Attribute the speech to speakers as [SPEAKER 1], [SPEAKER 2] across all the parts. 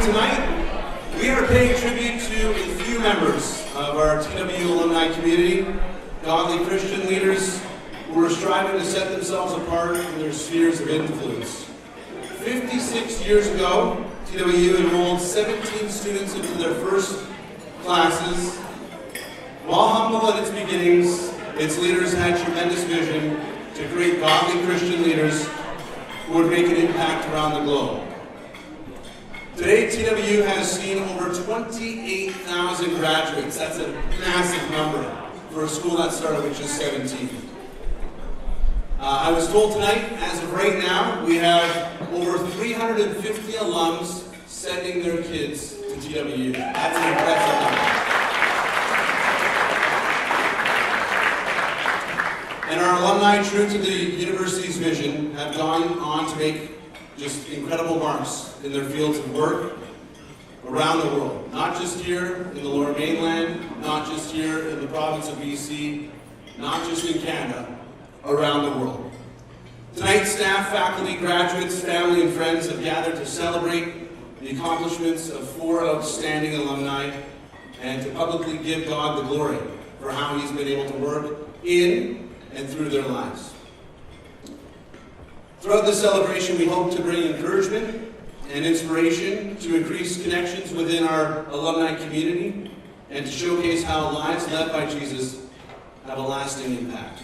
[SPEAKER 1] Tonight, we are paying tribute to a few members of our TW alumni community, godly Christian leaders who are striving to set themselves apart in their spheres of influence. 56 years ago, TWU enrolled 17 students into their first classes. While humble at its beginnings, its leaders had tremendous vision to create godly Christian leaders who would make an impact around the globe. Today, TWU has seen over 28,000 graduates. That's a massive number for a school that started with just 17. I was told tonight, as of right now, we have over 350 alums sending their kids to TWU. That's an impressive number. And our alumni, true to the university's vision, have gone on to make just incredible marks in their fields of work around the world. Not just here in the Lower Mainland, not just here in the province of BC, not just in Canada, around the world. Tonight, staff, faculty, graduates, family, and friends have gathered to celebrate the accomplishments of 4 outstanding alumni and to publicly give God the glory for how He's been able to work in and through their lives. Throughout this celebration, we hope to bring encouragement and inspiration to increase connections within our alumni community and to showcase how lives led by Jesus have a lasting impact.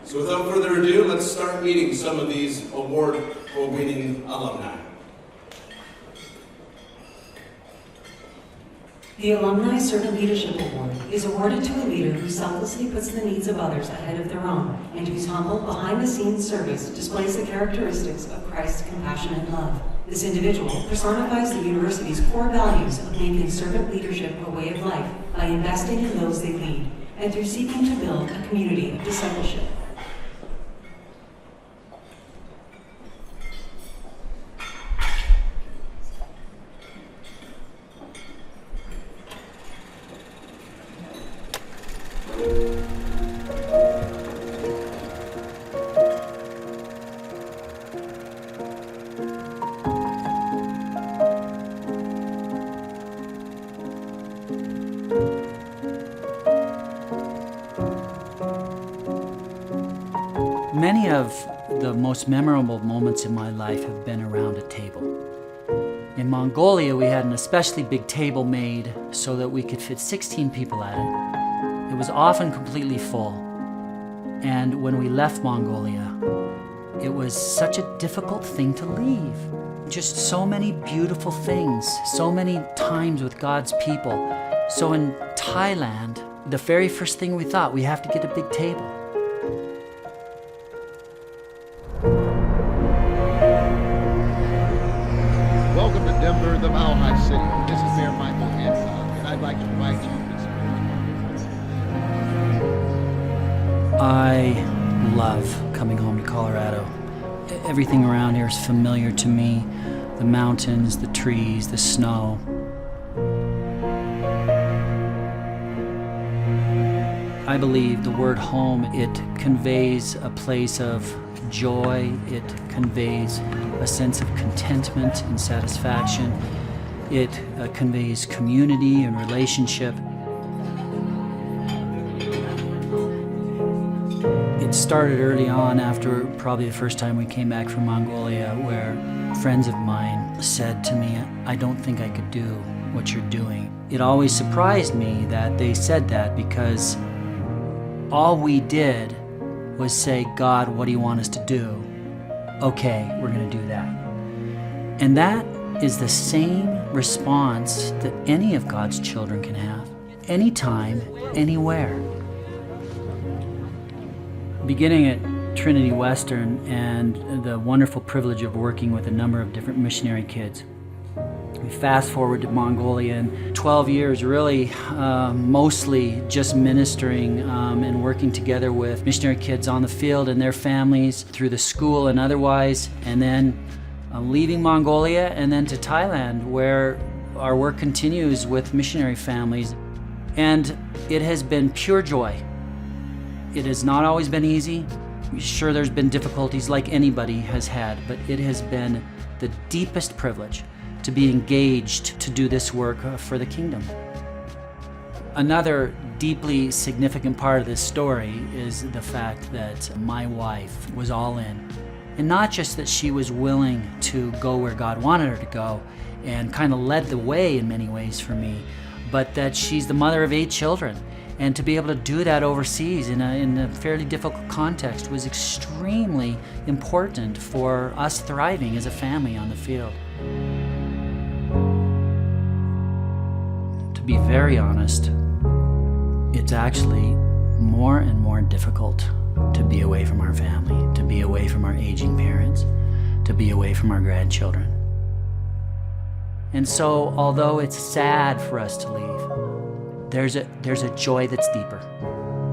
[SPEAKER 1] So without further ado, let's start meeting some of these award-winning alumni.
[SPEAKER 2] The Alumni Servant Leadership Award is awarded to a leader who selflessly puts the needs of others ahead of their own and whose humble, behind-the-scenes service displays the characteristics of Christ's compassion and love. This individual personifies the university's core values of making servant leadership a way of life by investing in those they lead and through seeking to build a community of discipleship.
[SPEAKER 3] Many of the most memorable moments in my life have been around a table. In Mongolia, we had an especially big table made so that we could fit 16 people at it. It was often completely full. And when we left Mongolia, it was such a difficult thing to leave. Just so many beautiful things, so many times with God's people. So in Thailand, the very first thing we thought, we have to get a big table.
[SPEAKER 4] Welcome to Denver, the Mile High City. This is Mayor Michael Hancock, and I'd like to invite you to
[SPEAKER 3] I love coming home to Colorado. Everything around here is familiar to me. The mountains, the trees, the snow. I believe the word home, it conveys a place of joy. It conveys a sense of contentment and satisfaction. It conveys community and relationship. It started early on after probably the first time we came back from Mongolia, where friends of mine said to me, "I don't think I could do what you're doing." It always surprised me that they said that, because all we did was say, "God, what do you want us to do?" Okay, we're going to do that. And that is the same response that any of God's children can have, anytime, anywhere. Beginning at Trinity Western and the wonderful privilege of working with a number of different missionary kids. We fast forward to Mongolia, and 12 years really mostly just ministering and working together with missionary kids on the field and their families through the school and otherwise, and then leaving Mongolia and then to Thailand, where our work continues with missionary families. And it has been pure joy. It has not always been easy. Sure, there's been difficulties like anybody has had, but it has been the deepest privilege to be engaged to do this work for the kingdom. Another deeply significant part of this story is the fact that my wife was all in. And not just that she was willing to go where God wanted her to go and kind of led the way in many ways for me, but that she's the mother of 8 children. And to be able to do that overseas in a fairly difficult context was extremely important for us thriving as a family on the field. To be very honest, it's actually more and more difficult to be away from our family, to be away from our aging parents, to be away from our grandchildren. And so, although it's sad for us to leave, there's a joy that's deeper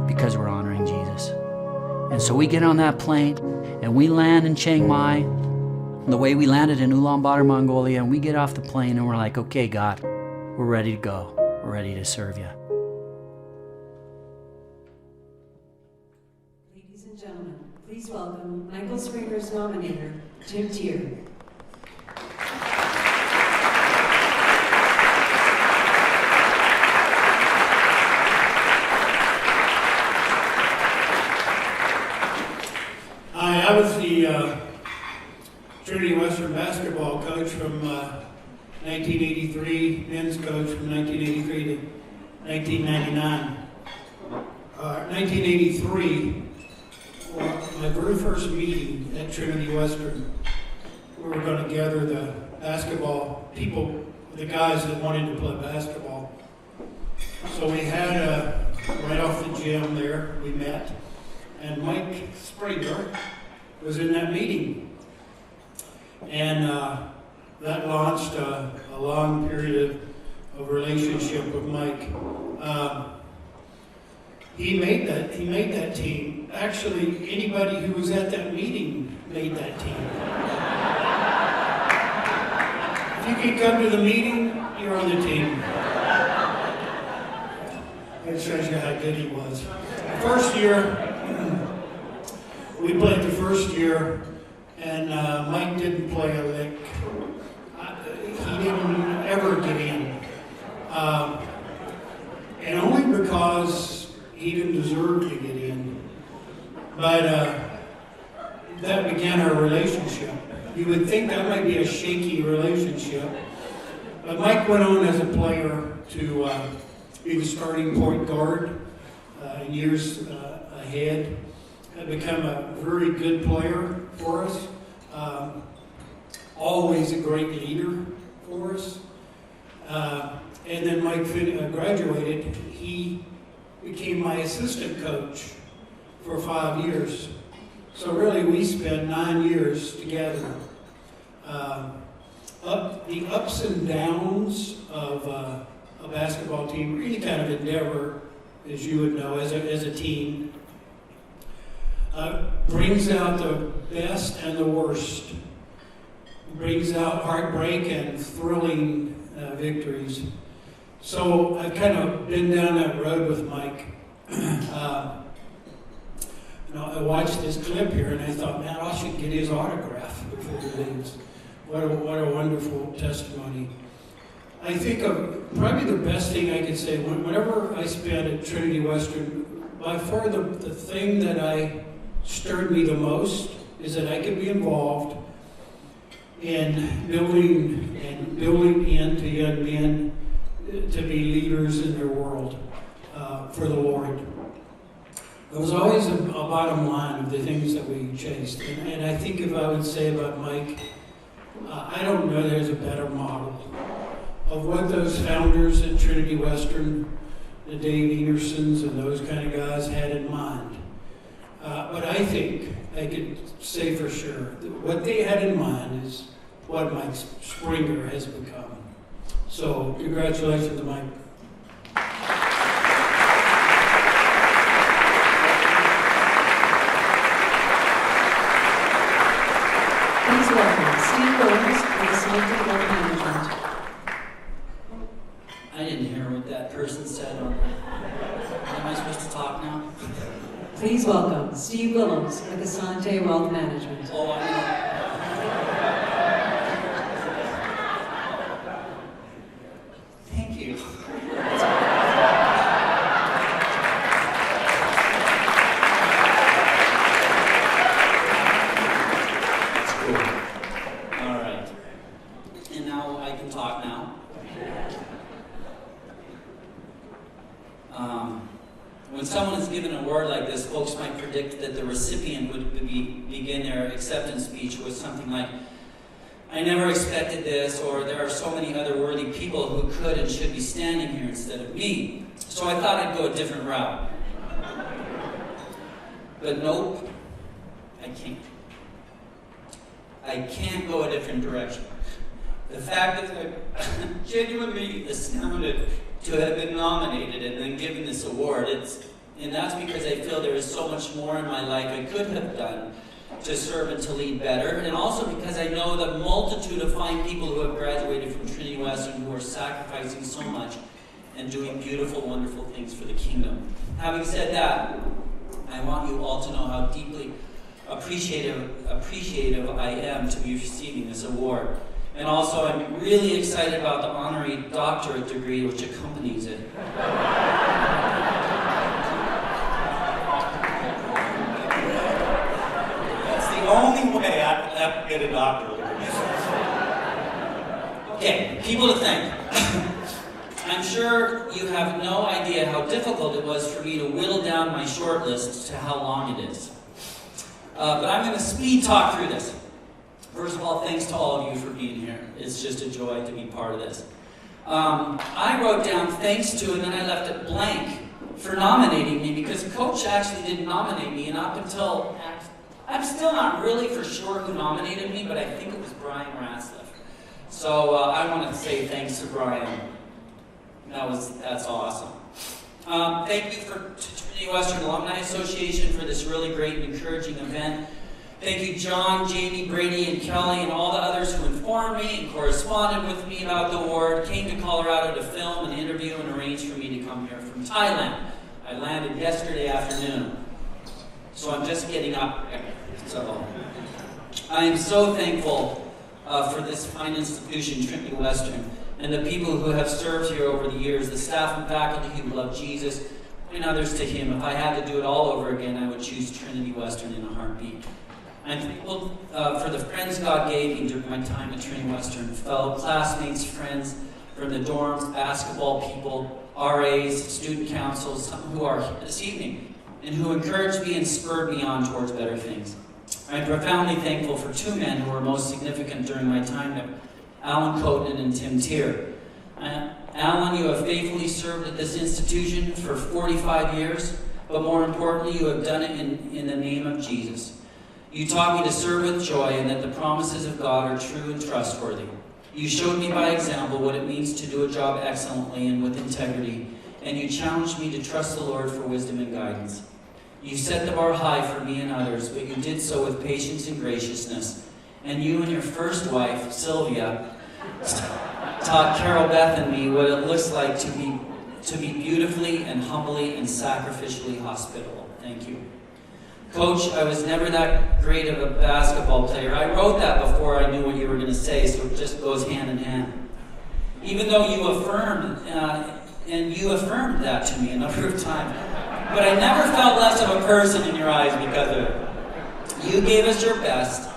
[SPEAKER 3] because we're honoring Jesus. And so we get on that plane and we land in Chiang Mai, the way we landed in Ulaanbaatar, Mongolia, and we get off the plane and we're like, okay, God, we're ready to go. We're ready to serve you.
[SPEAKER 2] Ladies and gentlemen, please welcome Michael Sprenger's nominator, Jim Tier.
[SPEAKER 5] I was the Trinity Western basketball coach from 1983, men's coach from 1983 to 1999. 1983, my very first meeting at Trinity Western, we were going to gather the basketball people, the guys that wanted to play basketball. So we had, right off the gym there, we met, and Mike Sprenger was in that meeting. And that launched a long period of relationship with Mike. He made that team. Actually, anybody who was at that meeting made that team. If you could come to the meeting, you're on the team. That shows you how good he was. The first year, we played the first year, and Mike didn't play a lick. He didn't ever get in. And only because he didn't deserve to get in. But that began our relationship. You would think that might be a shaky relationship. But Mike went on as a player to be the starting point guard in years ahead. Had become a very good player for us. Always a great leader for us. And then Mike graduated. He became my assistant coach for 5 years. So really we spent 9 years together. The ups and downs of a basketball team, any kind of endeavor, as you would know, as a team, brings out the best and the worst. Brings out heartbreak and thrilling victories. So I've kind of been down that road with Mike. I watched this clip here and I thought, man, I should get his autograph before he leaves. What a wonderful testimony. I think of probably the best thing I could say, whenever I spent at Trinity Western, by far the thing that stirred me the most is that I could be involved in building into young men to be leaders in their world for the Lord. It was always a bottom line of the things that we chased. And I think if I would say about Mike, I don't know there's a better model of what those founders at Trinity Western, the Dave Enersons and those kind of guys had in mind. But I think I could say for sure that what they had in mind is what Mike Sprenger has become. So congratulations to Mike.
[SPEAKER 2] Please welcome Steve Williams with the Sonja Management.
[SPEAKER 3] I didn't hear what that person said. Am I supposed to talk now?
[SPEAKER 2] Please welcome Steve Williams with Asante Wealth Management.
[SPEAKER 3] Oh, I know. predict that the recipient would begin their acceptance speech with something like, "I never expected this," or "There are so many other worthy people who could and should be standing here instead of me." So I thought I'd go a different route. But nope, I can't. I can't go a different direction. The fact is, I'm genuinely astounded to have been nominated and then given this award. And that's because I feel there is so much more in my life I could have done to serve and to lead better, and also because I know the multitude of fine people who have graduated from Trinity Western who are sacrificing so much and doing beautiful, wonderful things for the kingdom. Having said that, I want you all to know how deeply appreciative I am to be receiving this award. And also, I'm really excited about the honorary doctorate degree which accompanies it. The only way I could ever get a doctorate degree. Okay, people to thank. I'm sure you have no idea how difficult it was for me to whittle down my short list to how long it is. But I'm going to speed talk through this. First of all, thanks to all of you for being here. It's just a joy to be part of this. I wrote down thanks to, and then I left it blank for nominating me, because Coach actually didn't nominate me, and up until I'm still not really for sure who nominated me, but I think it was Brian Ratzliff. So I want to say thanks to Brian. That's awesome. Thank you to Trinity Western Alumni Association for this really great and encouraging event. Thank you, John, Jamie, Brady, and Kelly, and all the others who informed me and corresponded with me about the award, came to Colorado to film and interview, and arranged for me to come here from Thailand. I landed yesterday afternoon, so I'm just getting up there. So I am so thankful for this fine institution, Trinity Western, and the people who have served here over the years, the staff and faculty who love Jesus, and others to Him. If I had to do it all over again, I would choose Trinity Western in a heartbeat. I'm thankful for the friends God gave me during my time at Trinity Western, fellow classmates, friends from the dorms, basketball people, RAs, student councils, some who are here this evening, and who encouraged me and spurred me on towards better things. I'm profoundly thankful for two men who were most significant during my time there, Alan Coten and Tim Tier. Alan, you have faithfully served at this institution for 45 years, but more importantly, you have done it in the name of Jesus. You taught me to serve with joy and that the promises of God are true and trustworthy. You showed me by example what it means to do a job excellently and with integrity, and you challenged me to trust the Lord for wisdom and guidance. You set the bar high for me and others, but you did so with patience and graciousness. And you and your first wife, Sylvia, taught Carol Beth and me what it looks like to be beautifully and humbly and sacrificially hospitable. Thank you. Coach, I was never that great of a basketball player. I wrote that before I knew what you were going to say, so it just goes hand in hand. Even though you affirmed, and you affirmed that to me a number of times, but I never felt less of a person in your eyes because of it. You gave us your best,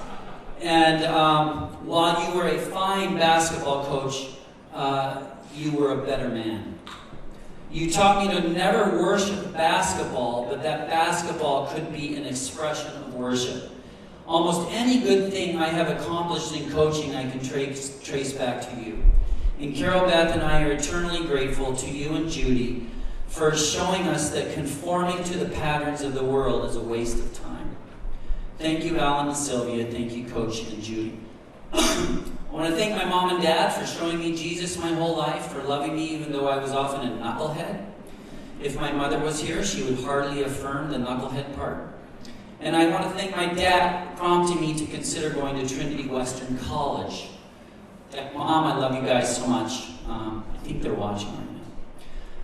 [SPEAKER 3] and while you were a fine basketball coach, you were a better man. You taught me to never worship basketball, but that basketball could be an expression of worship. Almost any good thing I have accomplished in coaching, I can trace back to you. And Carol Beth and I are eternally grateful to you and Judy for showing us that conforming to the patterns of the world is a waste of time. Thank you, Alan and Sylvia. Thank you, Coach and Judy. I want to thank my mom and dad for showing me Jesus my whole life, for loving me even though I was often a knucklehead. If my mother was here, she would hardly affirm the knucklehead part. And I want to thank my dad prompting me to consider going to Trinity Western College. Mom, I love you guys so much. I think they're watching right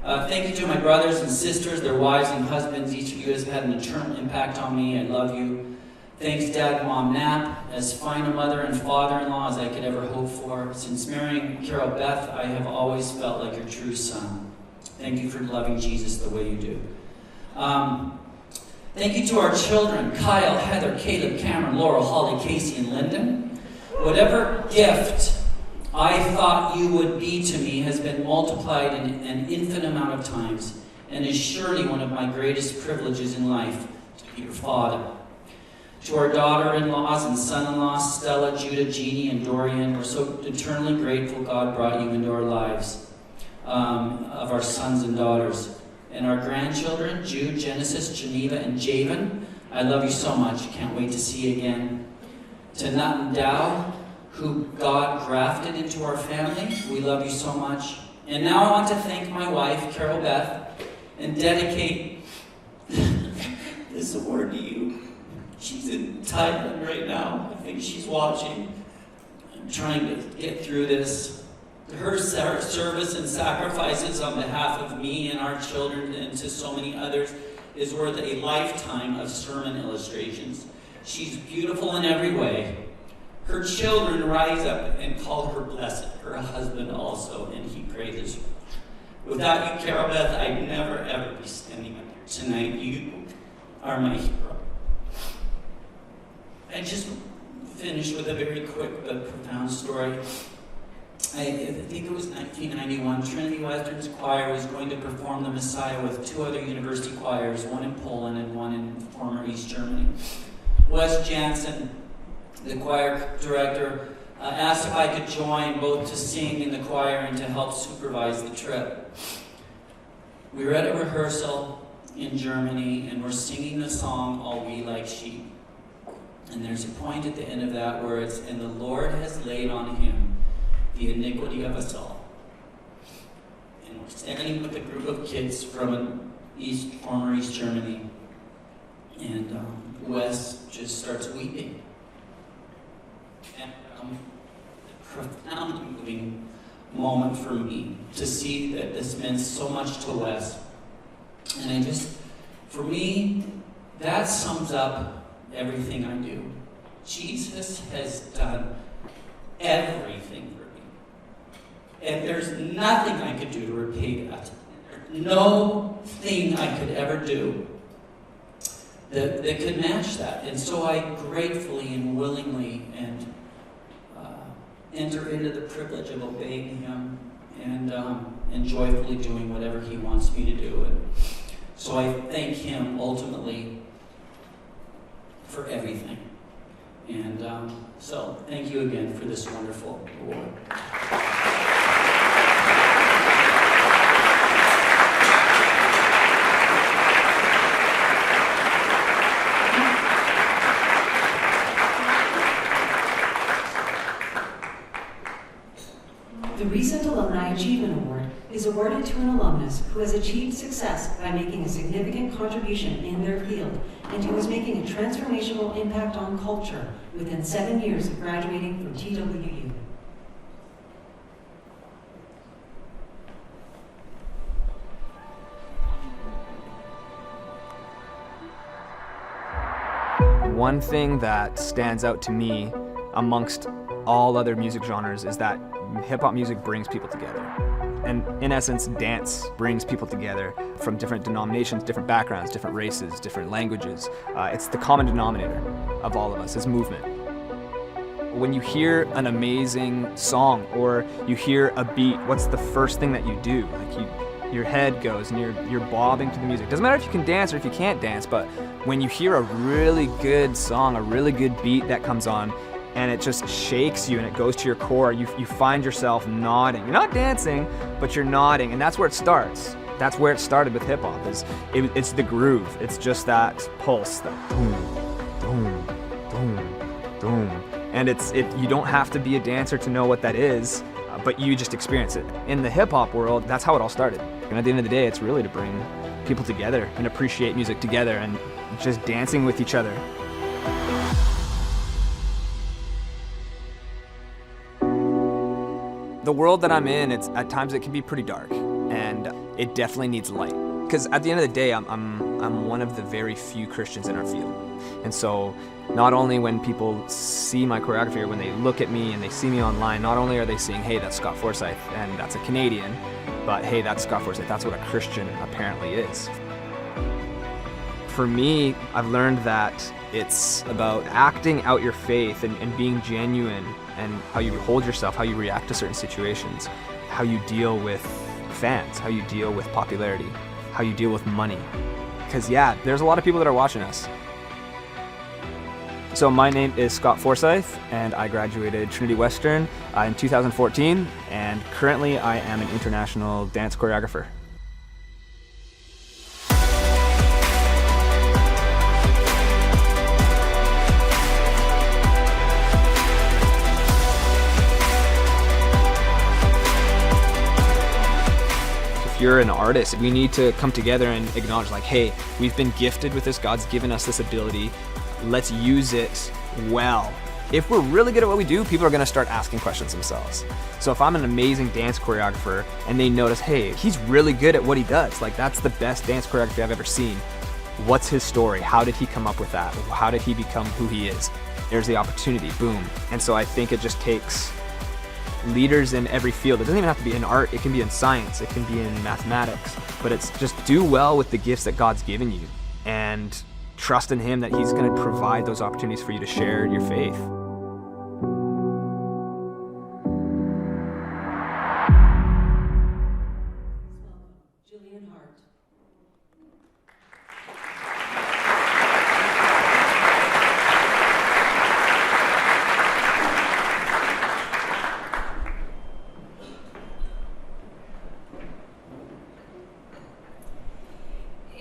[SPEAKER 3] now. Thank you to my brothers and sisters, their wives and husbands. Each of you has had an eternal impact on me. I love you. Thanks, Dad and Mom Knapp, as fine a mother and father-in-law as I could ever hope for. Since marrying Carol Beth, I have always felt like your true son. Thank you for loving Jesus the way you do. Thank you to our children, Kyle, Heather, Caleb, Cameron, Laurel, Holly, Casey, and Lyndon. Whatever gift I thought you would be to me has been multiplied in an infinite amount of times, and is surely one of my greatest privileges in life,
[SPEAKER 6] to be your father. To our daughter-in-laws and son-in-laws, Stella, Judah, Jeannie, and Dorian, we're so eternally grateful God brought you into our lives, of our sons and daughters. And our grandchildren, Jude, Genesis, Geneva, and Javen, I love you so much. Can't wait to see you again. To Nut and Dow, who God grafted into our family, we love you so much. And now I want to thank my wife, Carol Beth, and dedicate this award to you. She's in Thailand right now. I think she's watching. I'm trying to get through this. Her service and sacrifices on behalf of me and our children and to so many others is worth a lifetime of sermon illustrations. She's beautiful in every way. Her children rise up and call her blessed. Her husband also, and he praises her. Without you, Carol Beth, I'd never ever be standing up here tonight. You are my hero. I just finished with a very quick but profound story. I think it was 1991. Trinity Western's choir was going to perform the Messiah with two other university choirs, one in Poland and one in former East Germany. Wes Jansen, the choir director, asked if I could join both to sing in the choir and to help supervise the trip. We were at a rehearsal in Germany and we're singing the song, All We Like Sheep. And there's a point at the end of that where it's, and the Lord has laid on him the iniquity of us all. And we're standing with a group of kids from former East Germany. And Wes just starts weeping. And a profoundly moving moment for me to see that this meant so much to Wes. And for me, that sums up everything I do. Jesus has done everything for me. And there's nothing I could do to repay that. There's no thing I could ever do that could match that. And so I gratefully and willingly enter into the privilege of obeying him and joyfully doing whatever he wants me to do. And so I thank him ultimately for everything. And so thank you again for this wonderful award.
[SPEAKER 2] The recent Alumni Achievement Award is awarded to an alumnus who has achieved success by making a significant contribution in their field and who is making a transformational impact on culture within 7 years of graduating from TWU.
[SPEAKER 7] One thing that stands out to me amongst all other music genres is that hip-hop music brings people together. And in essence, dance brings people together from different denominations, different backgrounds, different races, different languages. It's the common denominator of all of us, is movement. When you hear an amazing song or you hear a beat, what's the first thing that you do? Your head goes and you're bobbing to the music. Doesn't matter if you can dance or if you can't dance, but when you hear a really good song, a really good beat that comes on, and it just shakes you and it goes to your core, you find yourself nodding. You're not dancing, but you're nodding, and that's where it starts. That's where it started with hip-hop, it's the groove. It's just that pulse, that boom, boom, boom, boom. And you don't have to be a dancer to know what that is, but you just experience it. In the hip-hop world, that's how it all started. And at the end of the day, it's really to bring people together and appreciate music together and just dancing with each other. The world that I'm in, at times it can be pretty dark, and it definitely needs light. Because at the end of the day, I'm one of the very few Christians in our field. And so not only when people see my choreography or when they look at me and they see me online, not only are they seeing, hey, that's Scott Forsyth and that's a Canadian, but hey, that's Scott Forsyth, that's what a Christian apparently is. For me, I've learned that it's about acting out your faith and being genuine, and how you hold yourself, how you react to certain situations, how you deal with fans, how you deal with popularity, how you deal with money. because there's a lot of people that are watching us. So my name is Scott Forsyth, and I graduated Trinity Western in 2014, and currently I am an international dance choreographer. If you're an artist, we need to come together and acknowledge, like, hey, we've been gifted with this, God's given us this ability. Let's use it well. If we're really good at what we do, people are gonna start asking questions themselves. So if I'm an amazing dance choreographer and they notice, hey, he's really good at what he does, like that's the best dance choreography I've ever seen. What's his story? How did he come up with that? How did he become who he is? There's the opportunity, boom. And so I think it just takes leaders in every field. It doesn't even have to be in art, it can be in science, it can be in mathematics, but it's just do well with the gifts that God's given you and trust in him that he's going to provide those opportunities for you to share your faith.
[SPEAKER 2] Julian Hart.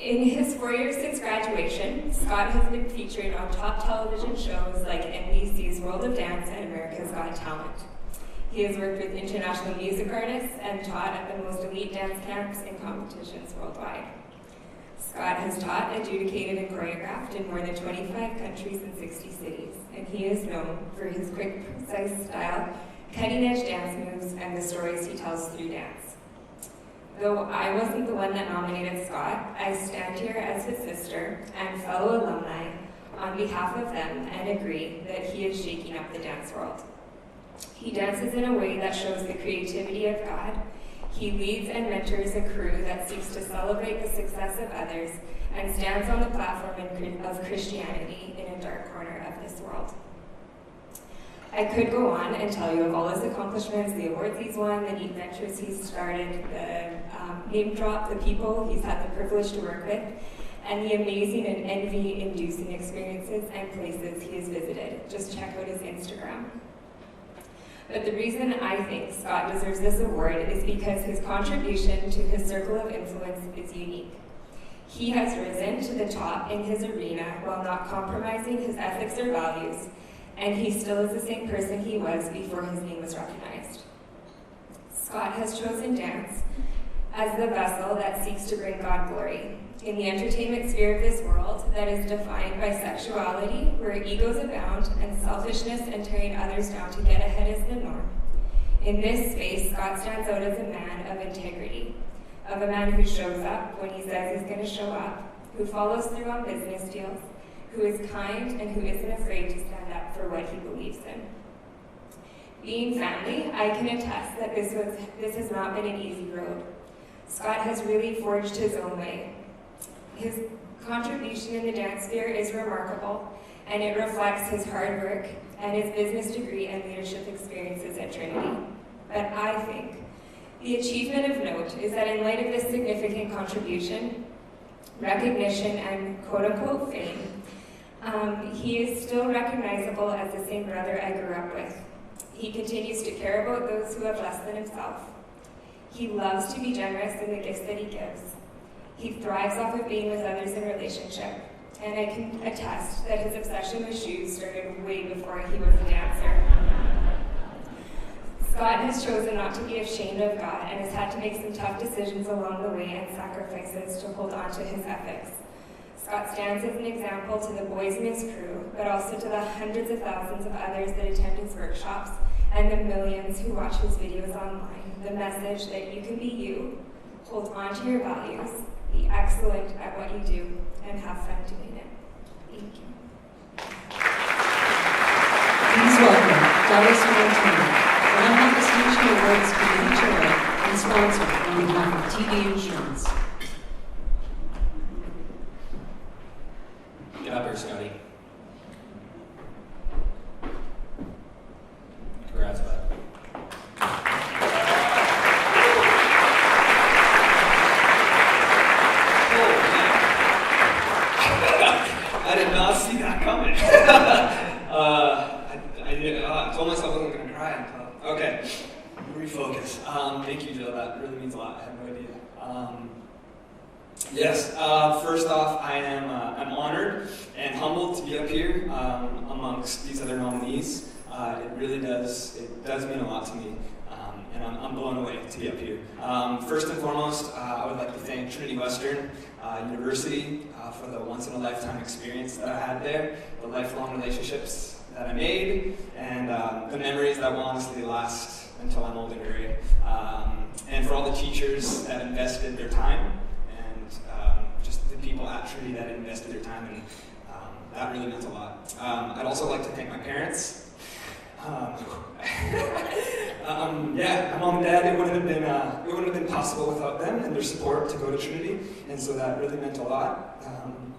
[SPEAKER 8] In his 4 years since graduation, Scott has been featured on top television shows like NBC's World of Dance and America's Got Talent. He has worked with international music artists and taught at the most elite dance camps and competitions worldwide. Scott has taught, adjudicated, and choreographed in more than 25 countries and 60 cities, and he is known for his quick, precise style, cutting-edge dance moves, and the stories he tells through dance. Though I wasn't the one that nominated Scott, I stand here as his sister and fellow alumni on behalf of them and agree that he is shaking up the dance world. He dances in a way that shows the creativity of God. He leads and mentors a crew that seeks to celebrate the success of others and stands on the platform of Christianity in a dark corner of this world. I could go on and tell you of all his accomplishments, the awards he's won, the neat ventures he's started, the name drop, the people he's had the privilege to work with, and the amazing and envy-inducing experiences and places he has visited. Just check out his Instagram. But the reason I think Scott deserves this award is because his contribution to his circle of influence is unique. He has risen to the top in his arena while not compromising his ethics or values, and he still is the same person he was before his name was recognized. Scott has chosen dance as the vessel that seeks to bring God glory. In the entertainment sphere of this world that is defined by sexuality, where egos abound, and selfishness and tearing others down to get ahead is the norm. In this space, Scott stands out as a man of integrity, of a man who shows up when he says he's going to show up, who follows through on business deals, who is kind and who isn't afraid to stand up for what he believes in. Being family, I can attest that this has not been an easy road. Scott has really forged his own way. His contribution in the dance sphere is remarkable, and it reflects his hard work and his business degree and leadership experiences at Trinity. But I think the achievement of note is that in light of this significant contribution, recognition, and quote-unquote fame, he is still recognizable as the same brother I grew up with. He continues to care about those who have less than himself. He loves to be generous in the gifts that he gives. He thrives off of being with others in relationship, and I can attest that his obsession with shoes started way before he was a dancer. Scott has chosen not to be ashamed of God and has had to make some tough decisions along the way and sacrifices to hold on to his ethics. Scott stands as an example to the boys in his crew, but also to the hundreds of thousands of others that attend his workshops and the millions who watch his videos online. The message that you can be you, hold on to your values, be excellent at what you do, and have fun doing it. Thank you.
[SPEAKER 2] Please welcome Tallaksen, Alumni Distinction Awards Committee Chair and sponsor on behalf of TD Insurance.
[SPEAKER 9] Get up here, Scotty. Congrats, bud. see that coming. I told myself I wasn't going to cry until. Okay, refocus. Thank you, Jill. That really means a lot. I have no idea. Yes. First off, I'm honored and humbled to be up here amongst these other nominees. It really does. It does mean a lot to me. And I'm blown away to be up here. First and foremost, I would like to thank Trinity Western University for the once-in-a-lifetime experience that I had there, the lifelong relationships that I made, and the memories that will honestly last until I'm old and gray. And for all the teachers that invested their time, and just the people at Trinity that invested their time, and that really meant a lot. I'd also like to thank my parents. Yeah, my mom and dad, it wouldn't have been possible without them and their support to go to Trinity, and so that really meant a lot.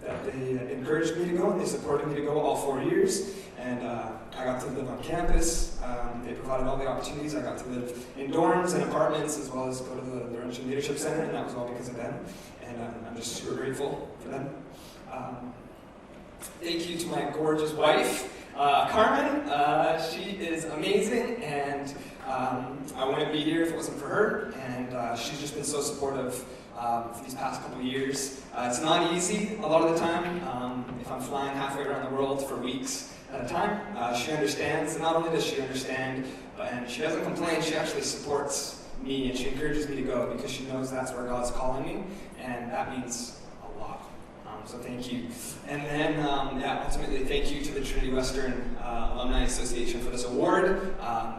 [SPEAKER 9] That they encouraged me to go, and they supported me to go all 4 years, and I got to live on campus. They provided all the opportunities. I got to live in dorms and apartments, as well as go to the Laurentian Leadership Center, and that was all because of them, and I'm just super grateful for them. Thank you to my gorgeous wife, Carmen. She is amazing, and I wouldn't be here if it wasn't for her, and she's just been so supportive for these past couple of years. It's not easy a lot of the time. If I'm flying halfway around the world for weeks at a time, she understands, and not only does she understand, and she doesn't complain, she actually supports me, and she encourages me to go because she knows that's where God's calling me, and that means a lot. So thank you. And then, ultimately, thank you to the Trinity Western Alumni Association for this award.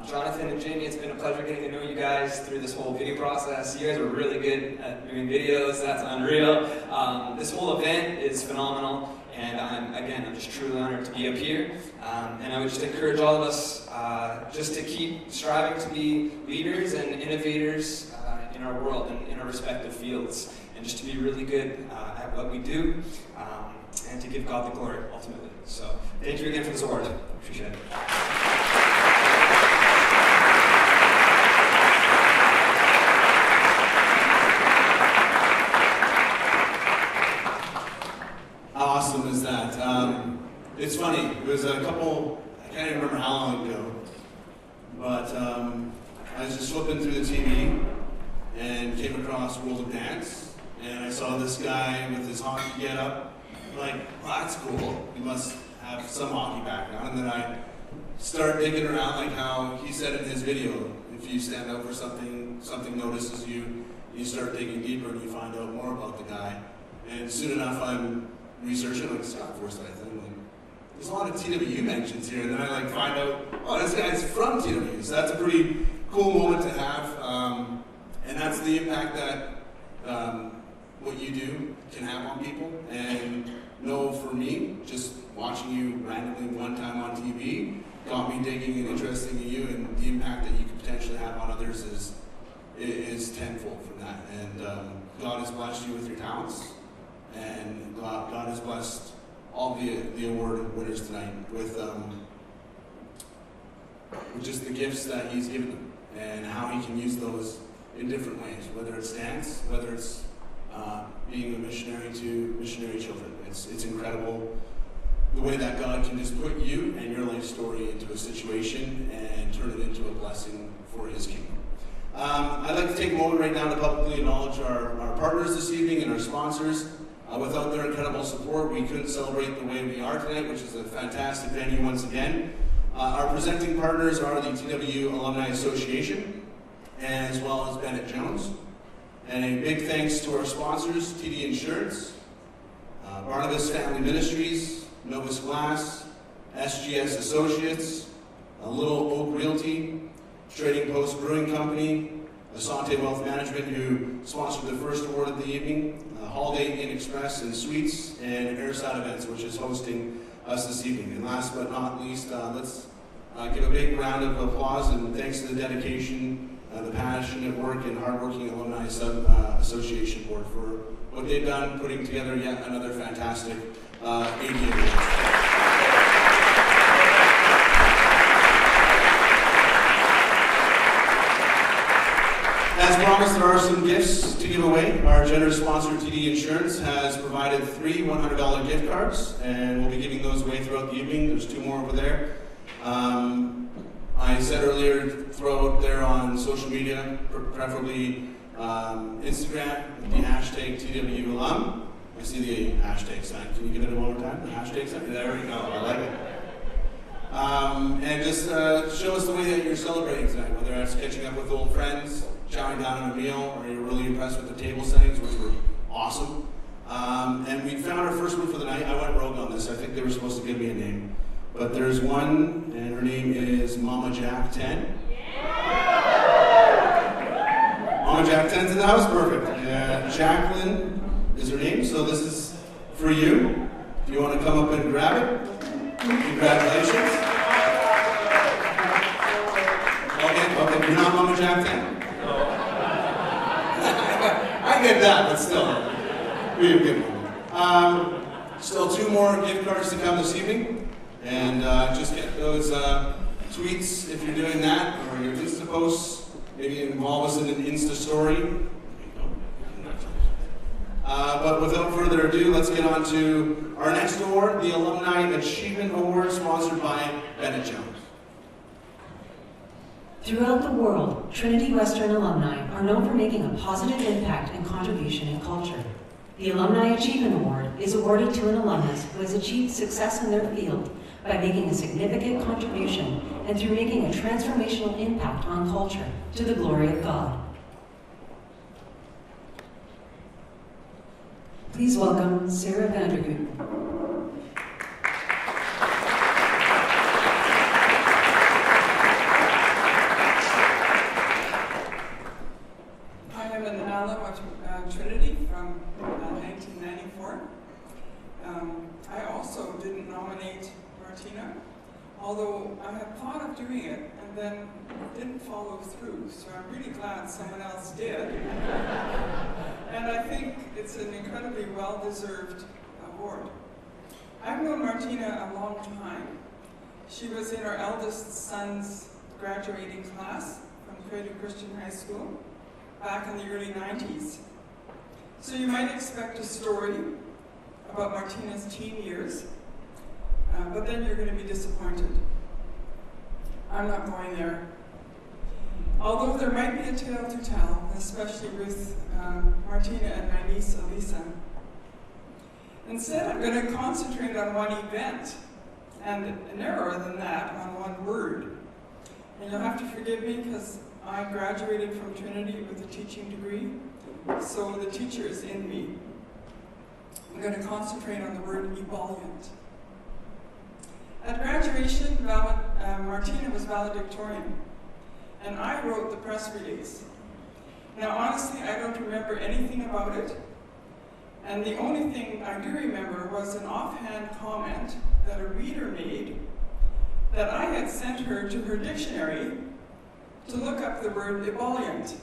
[SPEAKER 9] Jonathan and Jamie, it's been a pleasure getting to know you guys through this whole video process. You guys are really good at doing videos. That's unreal. This whole event is phenomenal, and I'm just truly honored to be up here. And I would just encourage all of us just to keep striving to be leaders and innovators in our world and in our respective fields, and just to be really good at what we do, and to give God the glory, ultimately. So, thank you again for this award. Appreciate it.
[SPEAKER 1] How awesome is that? It's funny, it was a couple, I can't even remember how long ago, but I was just flipping through the TV and came across World of Dance, and I saw this guy with his hockey get-up. Like, well, that's cool. He must have some hockey background. And then I start digging around, like how he said in his video, if you stand up for something, something notices you, you start digging deeper and you find out more about the guy. And soon enough, I'm researching, like, Scott Forsyth. I'm like, there's a lot of TWU mentions here. And then I find out, oh, this guy's from TWU. So that's a pretty cool moment to have. And that's the impact that what you do can have on people. And for me, just watching you randomly one time on TV got me digging and interested in you, and the impact that you could potentially have on others is tenfold from that. And God has blessed you with your talents, and God has blessed all the award winners tonight with just the gifts that He's given them, and how He can use those in different ways, whether it's dance, whether it's being a missionary to missionary children. It's incredible the way that God can just put you and your life story into a situation and turn it into a blessing for His kingdom. I'd like to take a moment right now to publicly acknowledge our partners this evening and our sponsors. Without their incredible support, we couldn't celebrate the way we are tonight, which is a fantastic venue once again. Our presenting partners are the TWU Alumni Association, as well as Bennett Jones. And a big thanks to our sponsors, TD Insurance, Barnabas Family Ministries, Novus Glass, SGS Associates, Little Oak Realty, Trading Post Brewing Company, Asante Wealth Management, who sponsored the first award of the evening, Holiday Inn Express and Suites, and Airside Events, which is hosting us this evening. And last but not least, let's give a big round of applause and thanks to the dedication, the passionate work and hardworking Alumni Association Board for what they've done, putting together yet another fantastic 88 awards. As promised, there are some gifts to give away. Our generous sponsor, TD Insurance, has provided 3 $100 gift cards, and we'll be giving those away throughout the evening. There's 2 more over there. I said earlier, throw out there on social media, preferably Instagram, with the hashtag TWAlum. I see the hashtag sign. Can you get it one more time? The hashtag sign? There we go. I like it. And just show us the way that you're celebrating tonight, whether that's catching up with old friends, chowing down on a meal, or you're really impressed with the table settings, which were awesome. And we found our first one for the night. I went rogue on this. I think they were supposed to give me a name. But there's one, and her name is Mama Jack 10. Mama Jack 10's in the house, perfect. Jacqueline is her name, so this is for you. If you want to come up and grab it, congratulations. Okay, you're not Mama Jack 10? I get that, but still, be a good one. Still 2 more gift cards to come this evening, and just get those tweets if you're doing that, or your Insta posts. Maybe involve us in an Insta story. But without further ado, let's get on to our next award, the Alumni Achievement Award, sponsored by Bennett Jones.
[SPEAKER 2] Throughout the world, Trinity Western alumni are known for making a positive impact and contribution in culture. The Alumni Achievement Award is awarded to an alumnus who has achieved success in their field by making a significant contribution and through making a transformational impact on culture to the glory of God. Please welcome Sarah Vandergoot.
[SPEAKER 10] I am an alum of Trinity from 1994. I also didn't nominate Martina, although I had thought of doing it and then didn't follow through, so I'm really glad someone else did. And I think it's an incredibly well-deserved award. I've known Martina a long time. She was in our eldest son's graduating class from Trinity Christian High School back in the early 90s. So you might expect a story about Martina's teen years, but then you're going to be disappointed. I'm not going there. Although there might be a tale to tell, especially with Martina and my niece Elisa. Instead, I'm going to concentrate on one event, and narrower than that, on one word. And you'll have to forgive me because I graduated from Trinity with a teaching degree, so the teacher is in me. I'm going to concentrate on the word ebullient. At graduation, Martina was valedictorian, and I wrote the press release. Now, honestly, I don't remember anything about it, and the only thing I do remember was an offhand comment that a reader made that I had sent her to her dictionary to look up the word ebullient,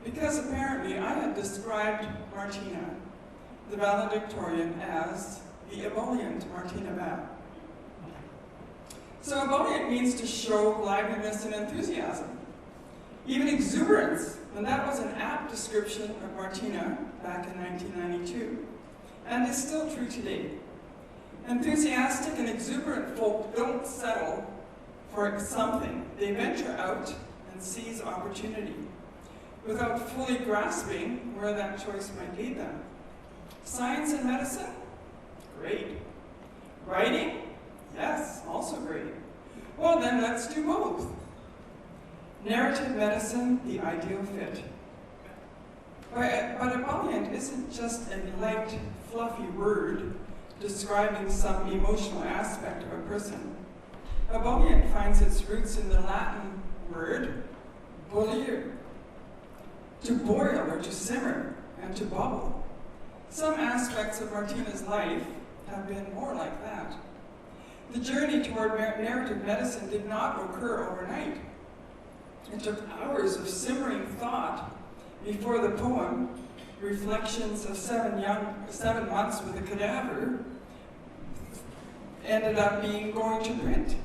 [SPEAKER 10] because apparently I had described Martina, the valedictorian, as the ebullient Martina Bab. So ebullient means to show liveliness and enthusiasm, even exuberance, and that was an apt description of Martina back in 1992, and is still true today. Enthusiastic and exuberant folk don't settle for something. They venture out and seize opportunity without fully grasping where that choice might lead them. Science and medicine? Great. Writing? Yes, also great. Well then, let's do both. Narrative medicine, the ideal fit. But ebullient isn't just a light, fluffy word describing some emotional aspect of a person. Ebullient finds its roots in the Latin word bollere, to boil or to simmer, and to bubble. Some aspects of Martina's life have been more like that. The journey toward narrative medicine did not occur overnight. It took hours of simmering thought before the poem, Reflections of 7 Months with a Cadaver, ended up going to print.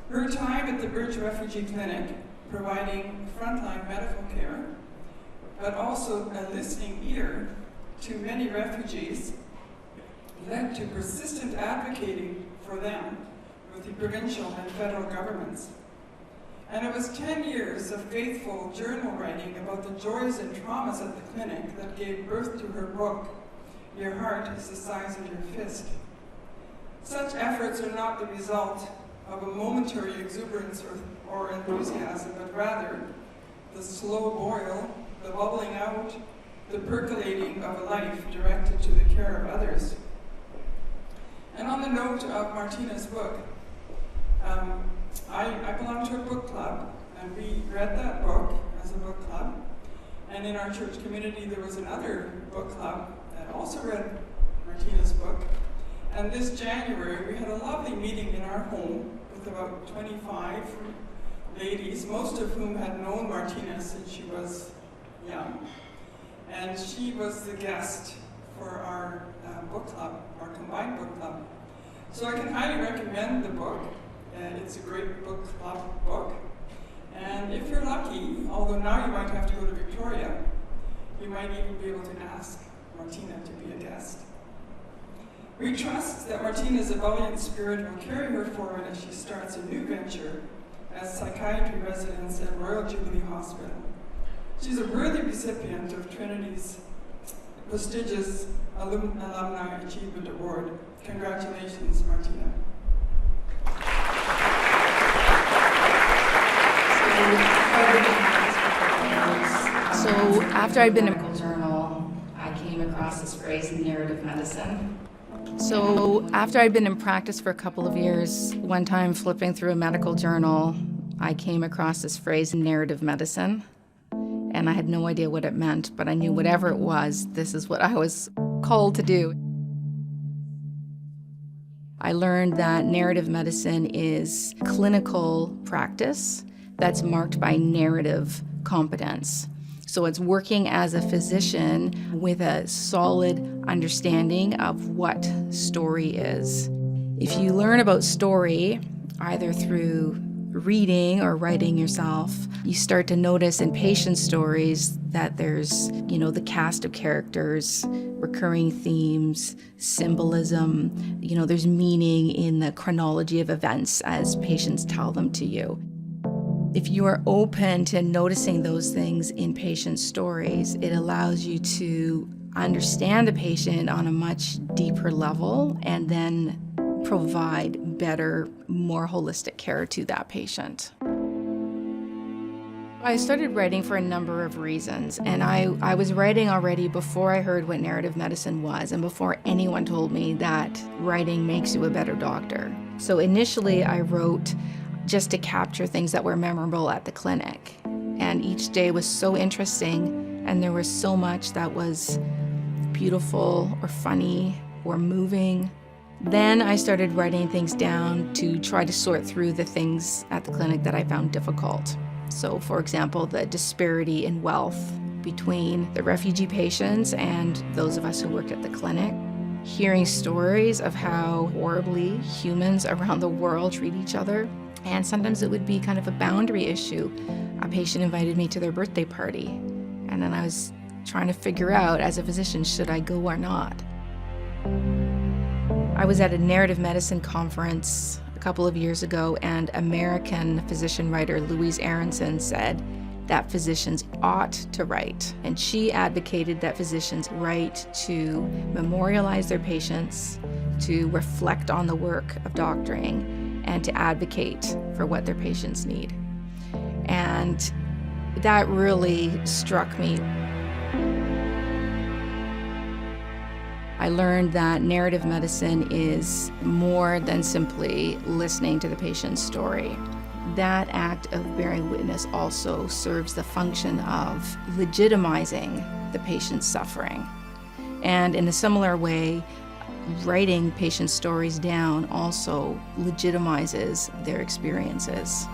[SPEAKER 10] Her time at the Birch Refugee Clinic, providing frontline medical care, but also a listening ear to many refugees, led to persistent advocating for them with the provincial and federal governments. And it was 10 years of faithful journal writing about the joys and traumas at the clinic that gave birth to her book, Your Heart is the Size of Your Fist. Such efforts are not the result of a momentary exuberance or enthusiasm, but rather the slow boil, the bubbling out, the percolating of a life directed to the care of others. And on the note of Martina's book, I belong to a book club, and we read that book as a book club. And in our church community, there was another book club that also read Martina's book. And this January, we had a lovely meeting in our home with about 25 ladies, most of whom had known Martina since she was young. And she was the guest for our book club, our combined book club. So I can highly recommend the book. It's a great book club book. And if you're lucky, although now you might have to go to Victoria, you might even be able to ask Martina to be a guest. We trust that Martina's ebullient spirit will carry her forward as she starts a new venture as psychiatry residence at Royal Jubilee Hospital. She's a worthy recipient of Trinity's prestigious Alumni Achievement Award. Congratulations, Martina.
[SPEAKER 11] So after I'd been in a medical journal, I came across this phrase, narrative medicine. So after I'd been in practice for a couple of years, one time flipping through a medical journal, I came across this phrase, narrative medicine. And I had no idea what it meant, but I knew whatever it was, this is what I was called to do. I learned that narrative medicine is clinical practice that's marked by narrative competence. So it's working as a physician with a solid understanding of what story is. If you learn about story, either through reading or writing yourself, you start to notice in patient stories that there's, the cast of characters, recurring themes, symbolism, there's meaning in the chronology of events as patients tell them to you. If you are open to noticing those things in patient stories, it allows you to understand the patient on a much deeper level and then provide better, more holistic care to that patient. I started writing for a number of reasons, and I was writing already before I heard what narrative medicine was and before anyone told me that writing makes you a better doctor. So initially I wrote just to capture things that were memorable at the clinic, and each day was so interesting, and there was so much that was beautiful or funny or moving. Then I started writing things down to try to sort through the things at the clinic that I found difficult. So, for example, the disparity in wealth between the refugee patients and those of us who worked at the clinic. Hearing stories of how horribly humans around the world treat each other. And sometimes it would be kind of a boundary issue. A patient invited me to their birthday party, and then I was trying to figure out, as a physician, should I go or not? I was at a narrative medicine conference a couple of years ago, and American physician writer Louise Aronson said that physicians ought to write. And she advocated that physicians write to memorialize their patients, to reflect on the work of doctoring, and to advocate for what their patients need. And that really struck me. I learned that narrative medicine is more than simply listening to the patient's story. That act of bearing witness also serves the function of legitimizing the patient's suffering. And in a similar way, writing patient stories down also legitimizes their experiences.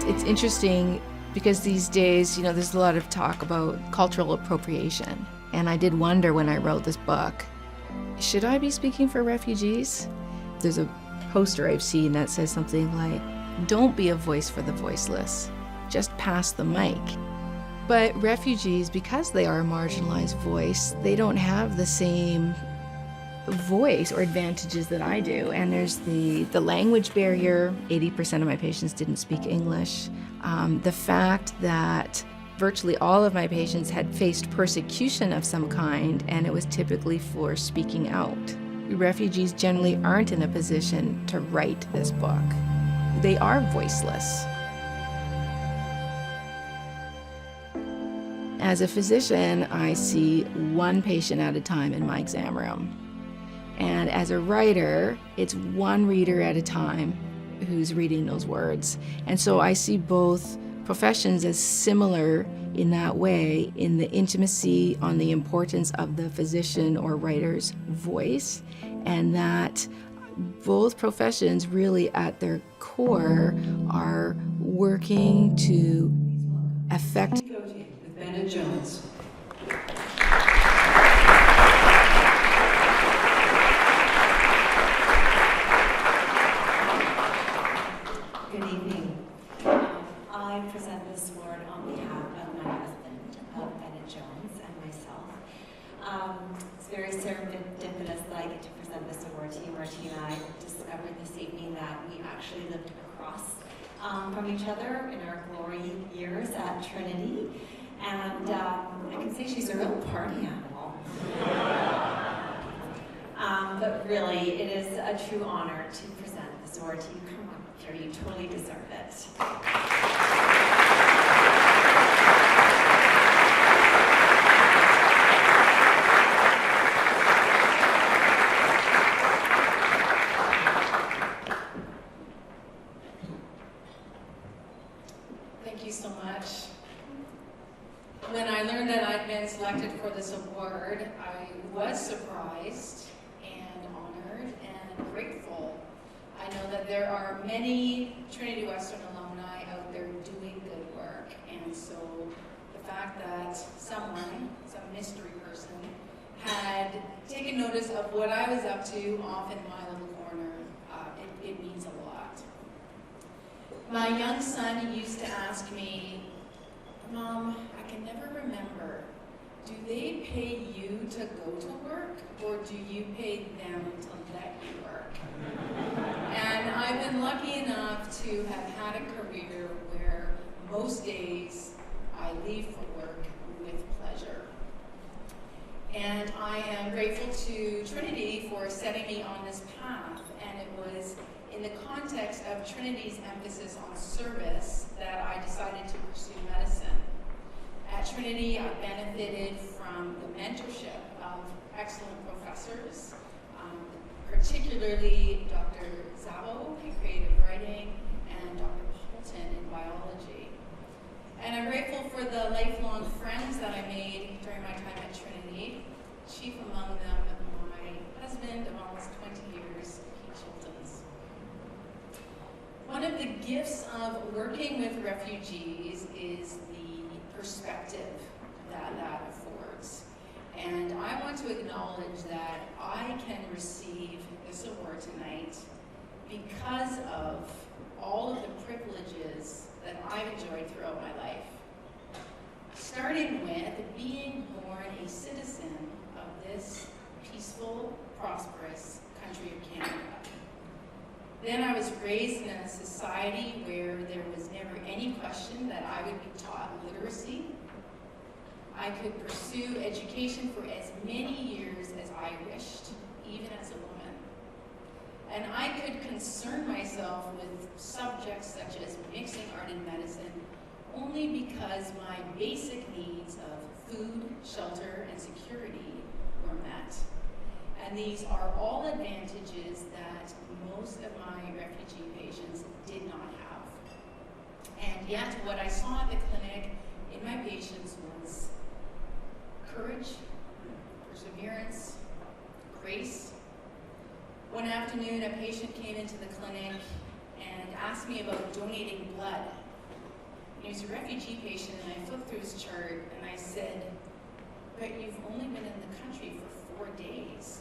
[SPEAKER 11] It's interesting because these days, there's a lot of talk about cultural appropriation. And I did wonder when I wrote this book, should I be speaking for refugees? There's a poster I've seen that says something like, don't be a voice for the voiceless. just pass the mic. But refugees, because they are a marginalized voice, they don't have the same voice or advantages that I do. And there's the language barrier. 80% of my patients didn't speak English. The fact that virtually all of my patients had faced persecution of some kind, and it was typically for speaking out. Refugees generally aren't in a position to write this book. They are voiceless. As a physician, I see one patient at a time in my exam room. And as a writer, it's one reader at a time who's reading those words. And so I see both professions as similar in that way, in the intimacy on the importance of the physician or writer's voice, and that both professions really at their core are working to affect.
[SPEAKER 2] With Bennett Jones.
[SPEAKER 12] Good evening. I present this award on behalf of my husband, Bennett Jones, and myself. It's very serendipitous that I get to present this award to you, Martina. I discovered this evening that we actually lived across from each other in our glory years at Trinity, and I can say she's a real party animal. But really, it is a true honor to present this award to you. Come on, here, you totally deserve it.
[SPEAKER 13] Thank you so much. When I learned that I'd been selected for this award, I was surprised and honored and grateful. I know that there are many Trinity Western alumni out there doing good work, and so the fact that someone, some mystery person, had taken notice of what I was up to off in my little corner, it means a lot. My young son used to ask me, Mom, I can never remember, do they pay you to go to work, or do you pay them to let you work? And I've been lucky enough to have had a career where most days I leave for work with pleasure. And I am grateful to Trinity for setting me on this path, and it was in the context of Trinity's emphasis on service that I decided to pursue medicine. At Trinity, I benefited from the mentorship of excellent professors, particularly Dr. Zabo in creative writing and Dr. Holton in biology. And I'm grateful for the lifelong friends that I made during my time at Trinity, chief among them my husband of almost 20 years, Kelcey Scholtens. One of the gifts of working with refugees is the perspective that affords. And I want to acknowledge that I can receive this award tonight because of all of the privileges that I've enjoyed throughout my life. Starting with being born a citizen of this peaceful, prosperous country of Canada. Then I was raised in a society where there was never any question that I would be taught literacy. I could pursue education for as many years as I wished, even as a woman. And I could concern myself with subjects such as mixing art and medicine only because my basic needs of food, shelter, and security were met. And these are all advantages that most of my refugee patients did not have. And yet, what I saw at the clinic in my patients was courage, perseverance, grace. One afternoon, a patient came into the clinic and asked me about donating blood. He was a refugee patient, and I flipped through his chart, and I said, but you've only been in the country for 4 days.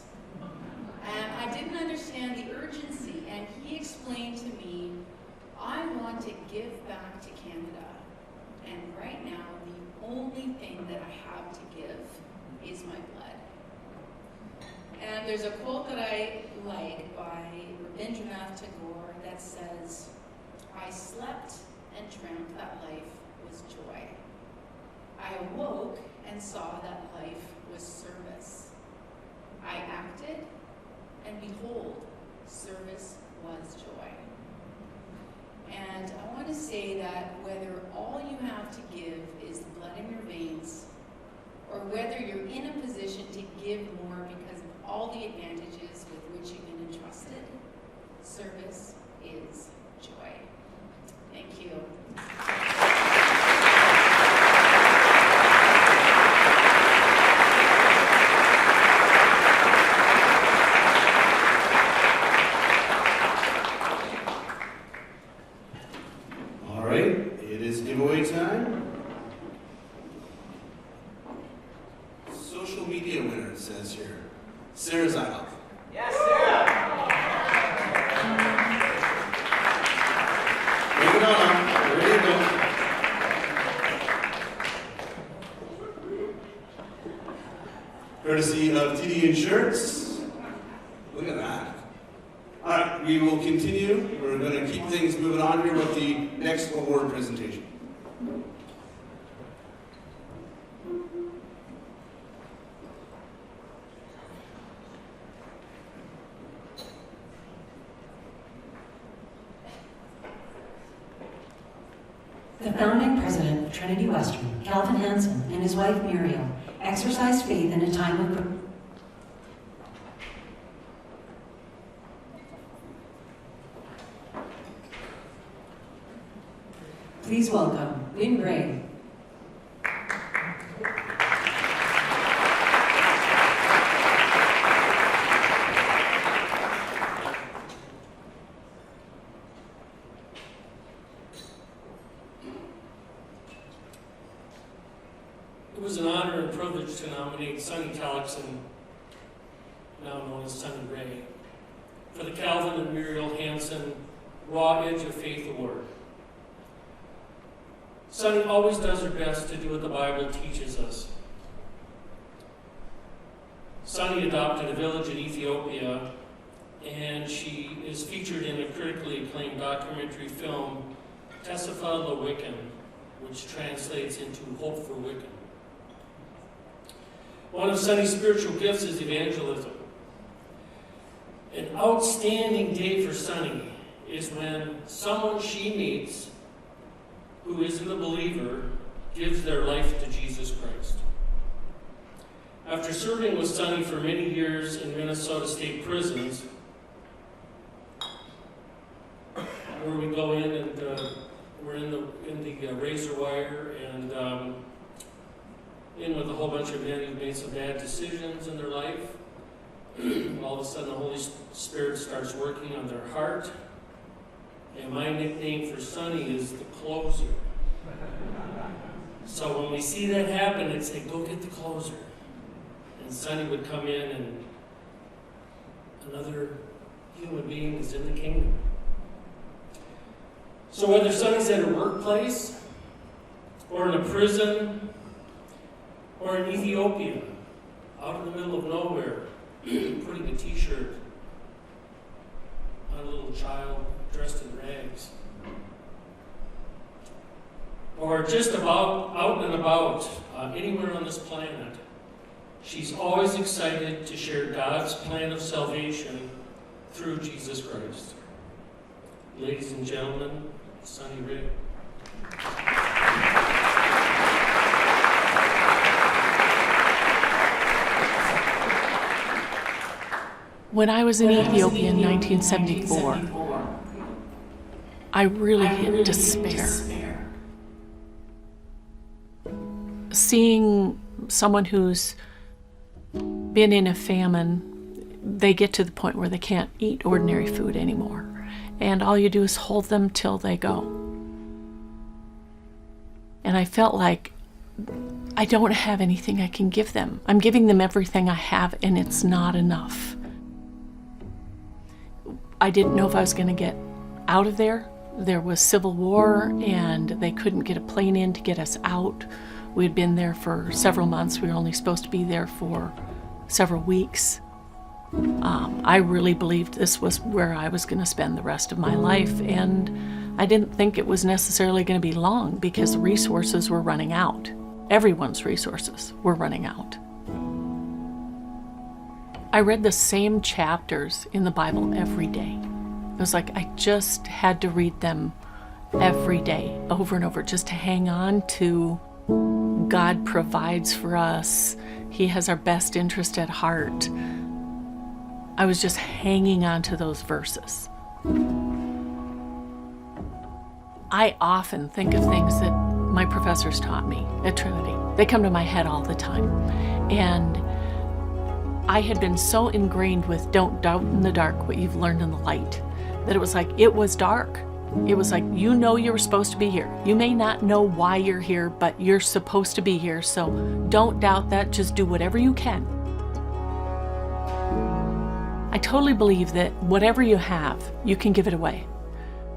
[SPEAKER 13] And I didn't understand the urgency, and he explained to me, I want to give back to Canada. everything that I have to give is my blood. And there's a quote that I like by Rabindranath Tagore that says, I slept and dreamt that life was joy. I awoke and saw that life was service. I acted, and behold, service was joy. And I want to say that whether all you have to give is the blood in your veins, or whether you're in a position to give more because of all the advantages with which you've been entrusted, service is joy. Thank you.
[SPEAKER 1] All right, it is giveaway time. Social media winner, it says here. Sarah Zyhoff.
[SPEAKER 6] Yes, Sarah!
[SPEAKER 1] Bring it on. Ready to go. Courtesy of TD Insurance. Look at that. All right, we will continue. We're going to keep things moving on here with the next award presentation.
[SPEAKER 2] The founding president of Trinity Western, Calvin Hansen, and his wife Muriel, exercised faith in a time of Please welcome Win Brade.
[SPEAKER 14] It was an honor and privilege to nominate Sonny Tallaksen, now known as Sonny Brade, for the Calvin and Muriel Hansen Raw Edge of Faith Award. Sonny always does her best to do what the Bible teaches us. Sonny adopted a village in Ethiopia, and she is featured in a critically acclaimed documentary film, Tessifa La Wiccan, which translates into Hope for Wiccan. One of Sonny's spiritual gifts is evangelism. An outstanding day for Sonny is when someone she meets who isn't a believer gives their life to Jesus Christ. After serving with Sonny for many years in Minnesota State prisons, where we go in and we're in the razor wire and in with a whole bunch of men who've made some bad decisions in their life. All of a sudden the Holy Spirit starts working on their heart. And my nickname for Sonny is the closer. So when we see that happen, I'd say, go get the closer. And Sonny would come in and another human being is in the kingdom. So whether Sonny's at her workplace, or in a prison, or in Ethiopia, out in the middle of nowhere, putting a t-shirt on a little child dressed in rags, or just about out and about anywhere on this planet, she's always excited to share God's plan of salvation through Jesus Christ. Ladies and gentlemen, Sonny Brade.
[SPEAKER 15] When I was in Ethiopia in 1974, I really hit despair. Seeing someone who's been in a famine, they get to the point where they can't eat ordinary food anymore. And all you do is hold them till they go. And I felt like I don't have anything I can give them. I'm giving them everything I have, and it's not enough. I didn't know if I was going to get out of there. There was civil war, and they couldn't get a plane in to get us out. We had been there for several months. We were only supposed to be there for several weeks. I really believed this was where I was going to spend the rest of my life, and I didn't think it was necessarily going to be long because the resources were running out. Everyone's resources were running out. I read the same chapters in the Bible every day. It was like I just had to read them every day, over and over, just to hang on to God provides for us. He has our best interest at heart. I was just hanging on to those verses. I often think of things that my professors taught me at Trinity. They come to my head all the time. And I had been so ingrained with don't doubt in the dark what you've learned in the light, that it was like, it was dark. It was like, you know you were supposed to be here. You may not know why you're here, but you're supposed to be here, so don't doubt that, just do whatever you can. I totally believe that whatever you have, you can give it away.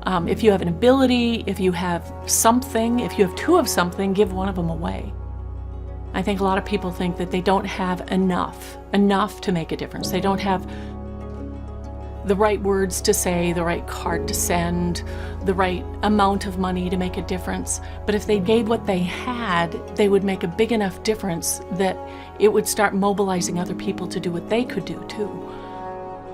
[SPEAKER 15] If you have an ability, if you have something, if you have two of something, give one of them away. I think a lot of people think that they don't have enough to make a difference. They don't have the right words to say, the right card to send, the right amount of money to make a difference. But if they gave what they had, they would make a big enough difference that it would start mobilizing other people to do what they could do too.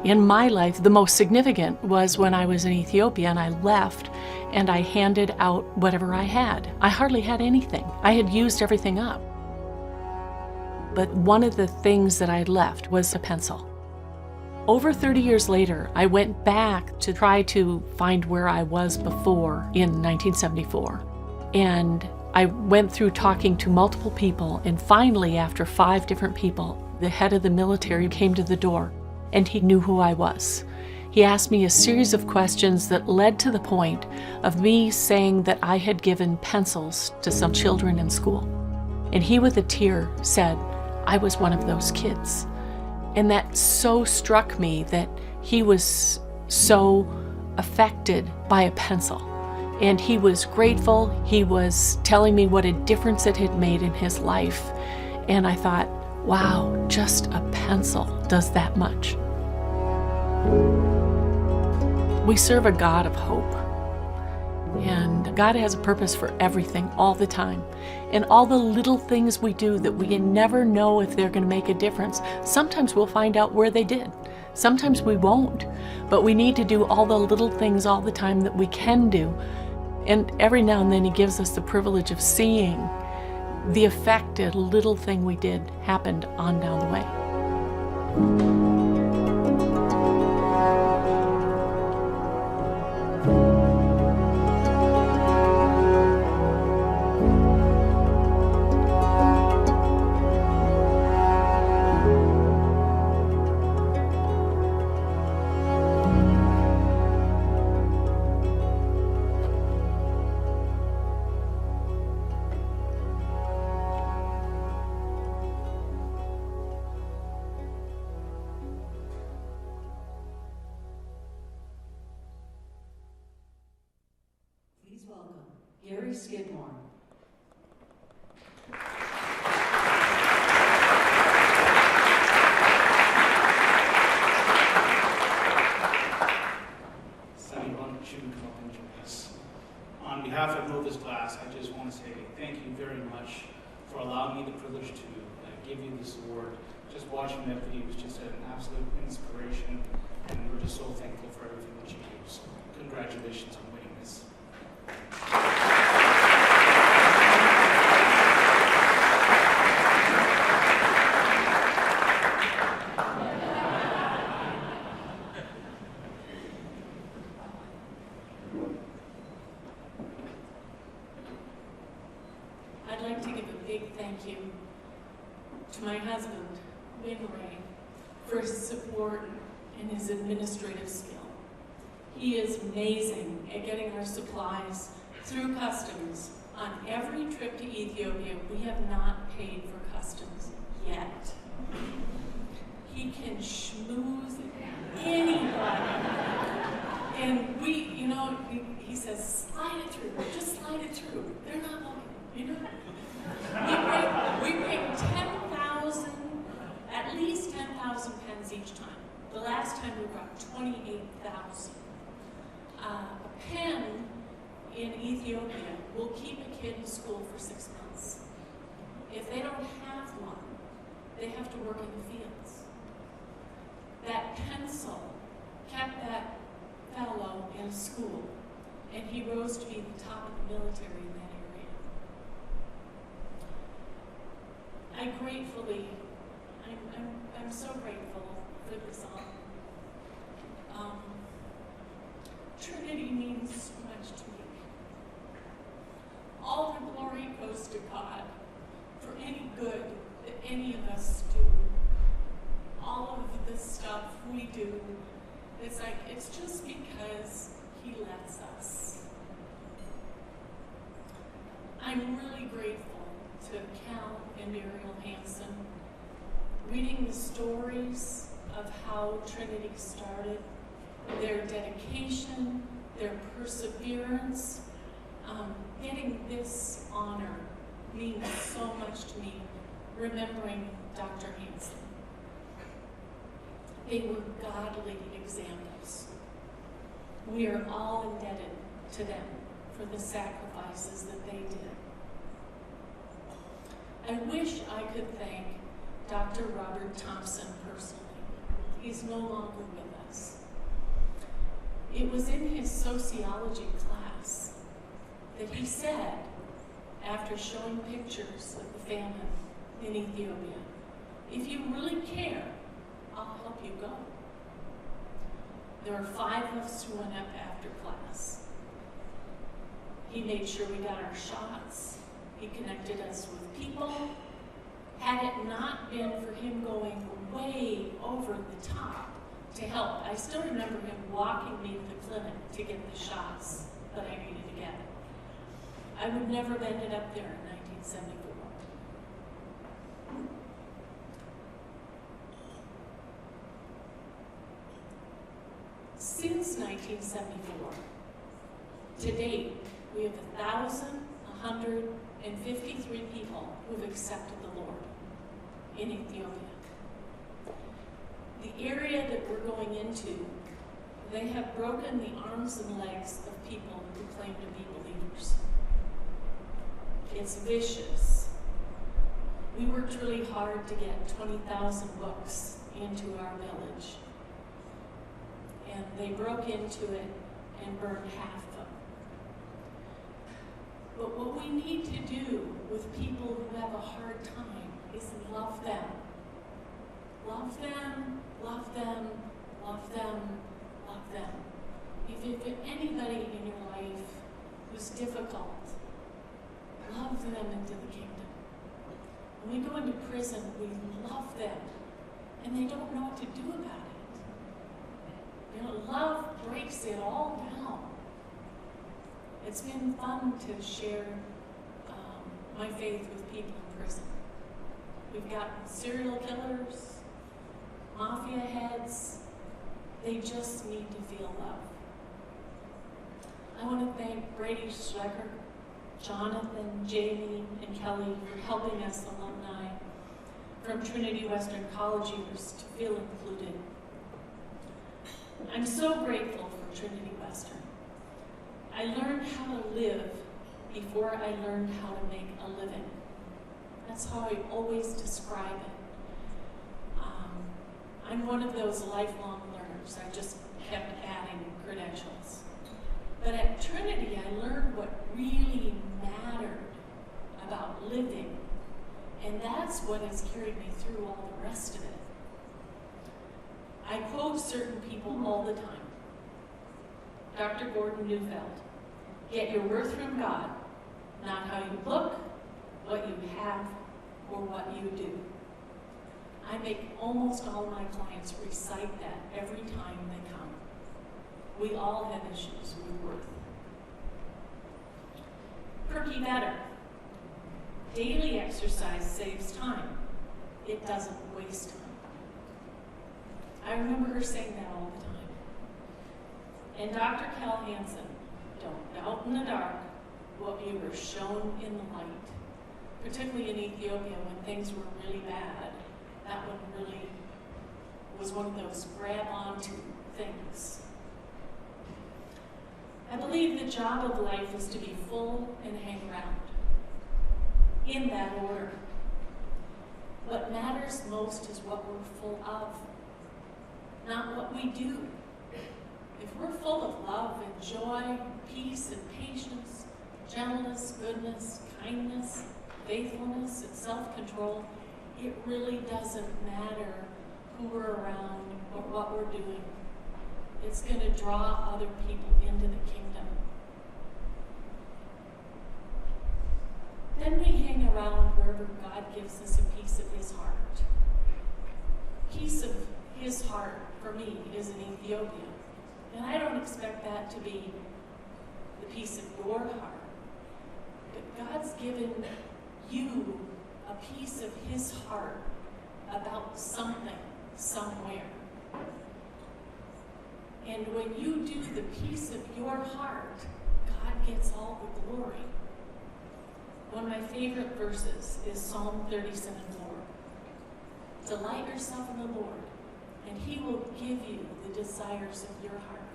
[SPEAKER 15] In my life, the most significant was when I was in Ethiopia and I left and I handed out whatever I had. I hardly had anything. I had used everything up. But one of the things that I left was a pencil. Over 30 years later, I went back to try to find where I was before in 1974. And I went through talking to multiple people, and finally, after 5 different people, the head of the military came to the door, and he knew who I was. He asked me a series of questions that led to the point of me saying that I had given pencils to some children in school. And he, with a tear, said, I was one of those kids. And that so struck me that he was so affected by a pencil. And he was grateful. He was telling me what a difference it had made in his life. And I thought, wow, just a pencil does that much. We serve a God of hope. And God has a purpose for everything all the time. And all the little things we do that we never know if they're going to make a difference, sometimes we'll find out where they did. Sometimes we won't. But we need to do all the little things all the time that we can do. And every now and then he gives us the privilege of seeing the effect a little thing we did happened on down the way.
[SPEAKER 2] Skidmore.
[SPEAKER 16] Sunny, why don't you come up and join us? On behalf of Nova's class, I just want to say thank you very much for allowing me the privilege to give you this award. Just watching that video was just an absolute inspiration, and we're just so thankful for everything that you do. So congratulations on winning this.
[SPEAKER 15] I'd like to give a big thank you to my husband, Win Ray, for his support and his administrative skill. He is amazing at getting our supplies through customs. On every trip to Ethiopia, we have not paid for customs yet. He can schmooze anybody. And we, you know, he says, slide it through, just slide it through. They're not looking, you know? time we've got 28,000. A pen in Ethiopia will keep a kid in school for 6 months. If they don't have one, they have to work in the fields. That pencil kept that fellow in school, and he rose to be the top of the military in that area. I'm so grateful for this honor. Trinity means so much to me. All the glory goes to God for any good that any of us do. All of the stuff we do, it's like, it's just because He lets us. I'm really grateful to Cal and Muriel Hansen, reading the stories of how Trinity started, their dedication, their perseverance. Getting this honor means so much to me, remembering Dr. Hansen. They were godly examples. We are all indebted to them for the sacrifices that they did. I wish I could thank Dr. Robert Thompson personally. He's no longer with us. It was in his sociology class that he said, after showing pictures of the famine in Ethiopia, if you really care, I'll help you go. There were 5 of us who went up after class. He made sure we got our shots. He connected us with people. Had it not been for him going way over the top to help, I still remember him walking me to the clinic to get the shots that I needed to get. I would never have ended up there in 1974. Since 1974, to date, we have 1,153 people who have accepted the Lord in Ethiopia. The area that we're going into, they have broken the arms and legs of people who claim to be believers. It's vicious. We worked really hard to get 20,000 books into our village. And they broke into it and burned half of them. But what we need to do with people who have a hard time is love them. Love them, love them, love them, love them. If anybody in your life who's difficult, love them into the kingdom. When we go into prison, we love them, and they don't know what to do about it. You know, love breaks it all down. It's been fun to share my faith with people in prison. We've got serial killers, mafia heads. They just need to feel love. I want to thank Brady Schlecker, Jonathan, Jamie, and Kelly for helping us alumni from Trinity Western College years to feel included. I'm so grateful for Trinity Western. I learned how to live before I learned how to make a living. That's how I always describe it. I'm one of those lifelong learners. I just kept adding credentials. But at Trinity, I learned what really mattered about living. And that's what has carried me through all the rest of it. I quote certain people all the time. Dr. Gordon Neufeld, get your worth from God, not how you look, what you have, or what you do. I make almost all my clients recite that every time they come. We all have issues with worth. Perky Vetter, daily exercise saves time. It doesn't waste time. I remember her saying that all the time. And Dr. Cal Hansen, don't doubt in the dark what you were shown in the light. Particularly in Ethiopia when things were really bad, that one really was one of those grab onto things. I believe the job of life is to be full and hang around, in that order. What matters most is what we're full of, not what we do. If we're full of love and joy, peace and patience, gentleness, goodness, kindness, faithfulness, and self-control, it really doesn't matter who we're around or what we're doing. It's going to draw other people into the kingdom. Then we hang around wherever God gives us a piece of his heart. Piece of his heart, for me, is in Ethiopia. And I don't expect that to be the piece of your heart. But God's given you a piece of his heart about something, somewhere. And when you do the piece of your heart, God gets all the glory. One of my favorite verses is Psalm 37:4. Delight yourself in the Lord, and he will give you the desires of your heart.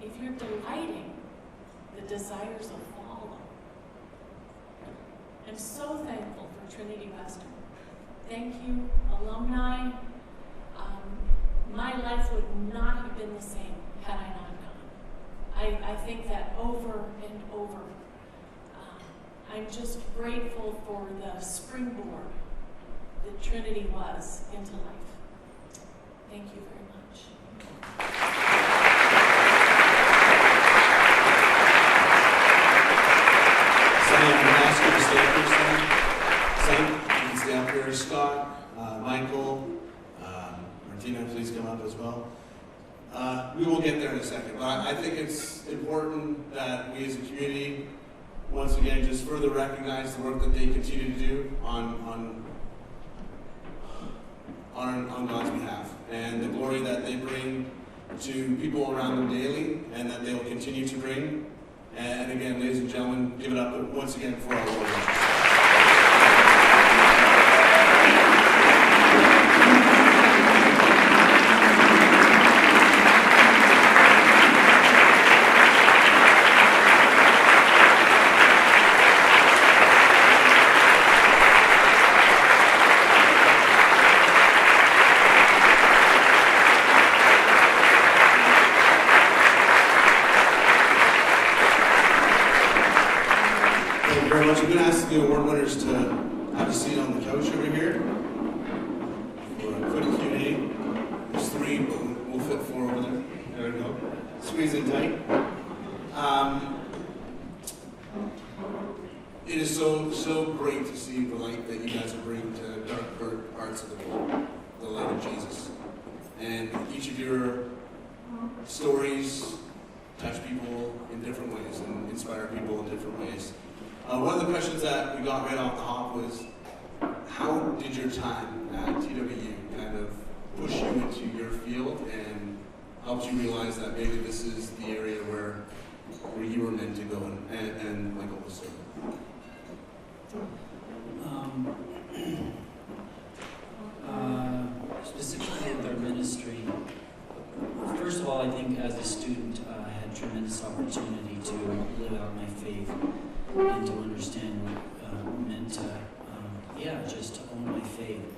[SPEAKER 15] If you're delighting, the desires will follow. I'm so thankful for Trinity Western. Thank you, alumni. My life would not have been the same had I not gone. I think that over and over. I'm just grateful for the springboard that Trinity was into life. Thank you very much.
[SPEAKER 1] Sam, I'm going to ask you to stay up here, Sam. Sam, you can stay up here. Scott, Michael, Martina, please come up as well. We will get there in a second, but I think it's important that we as a community, once again, just further recognize the work that they continue to do on God's behalf, and the glory that they bring to people around them daily, and that they will continue to bring. And again, ladies and gentlemen, give it up once again for our Lord. The award winners to have a seat on the couch over here for a quick Q&A. There's three, but we'll fit four over there. There we go. Squeeze it tight. It is so great to see the light that you guys are bringing to dark parts of the world, the light of Jesus. And each of your stories touch people in different ways and inspire people in different ways. One of the questions that we got right off the hop was, how did your time at TWU kind of push you into your field and helped you realize that maybe this is the area where you were meant to go and Michael was serving?
[SPEAKER 6] Specifically with our ministry, first of all, I think as a student, I had tremendous opportunity to live out my faith and to understand what it meant to, just to own my faith.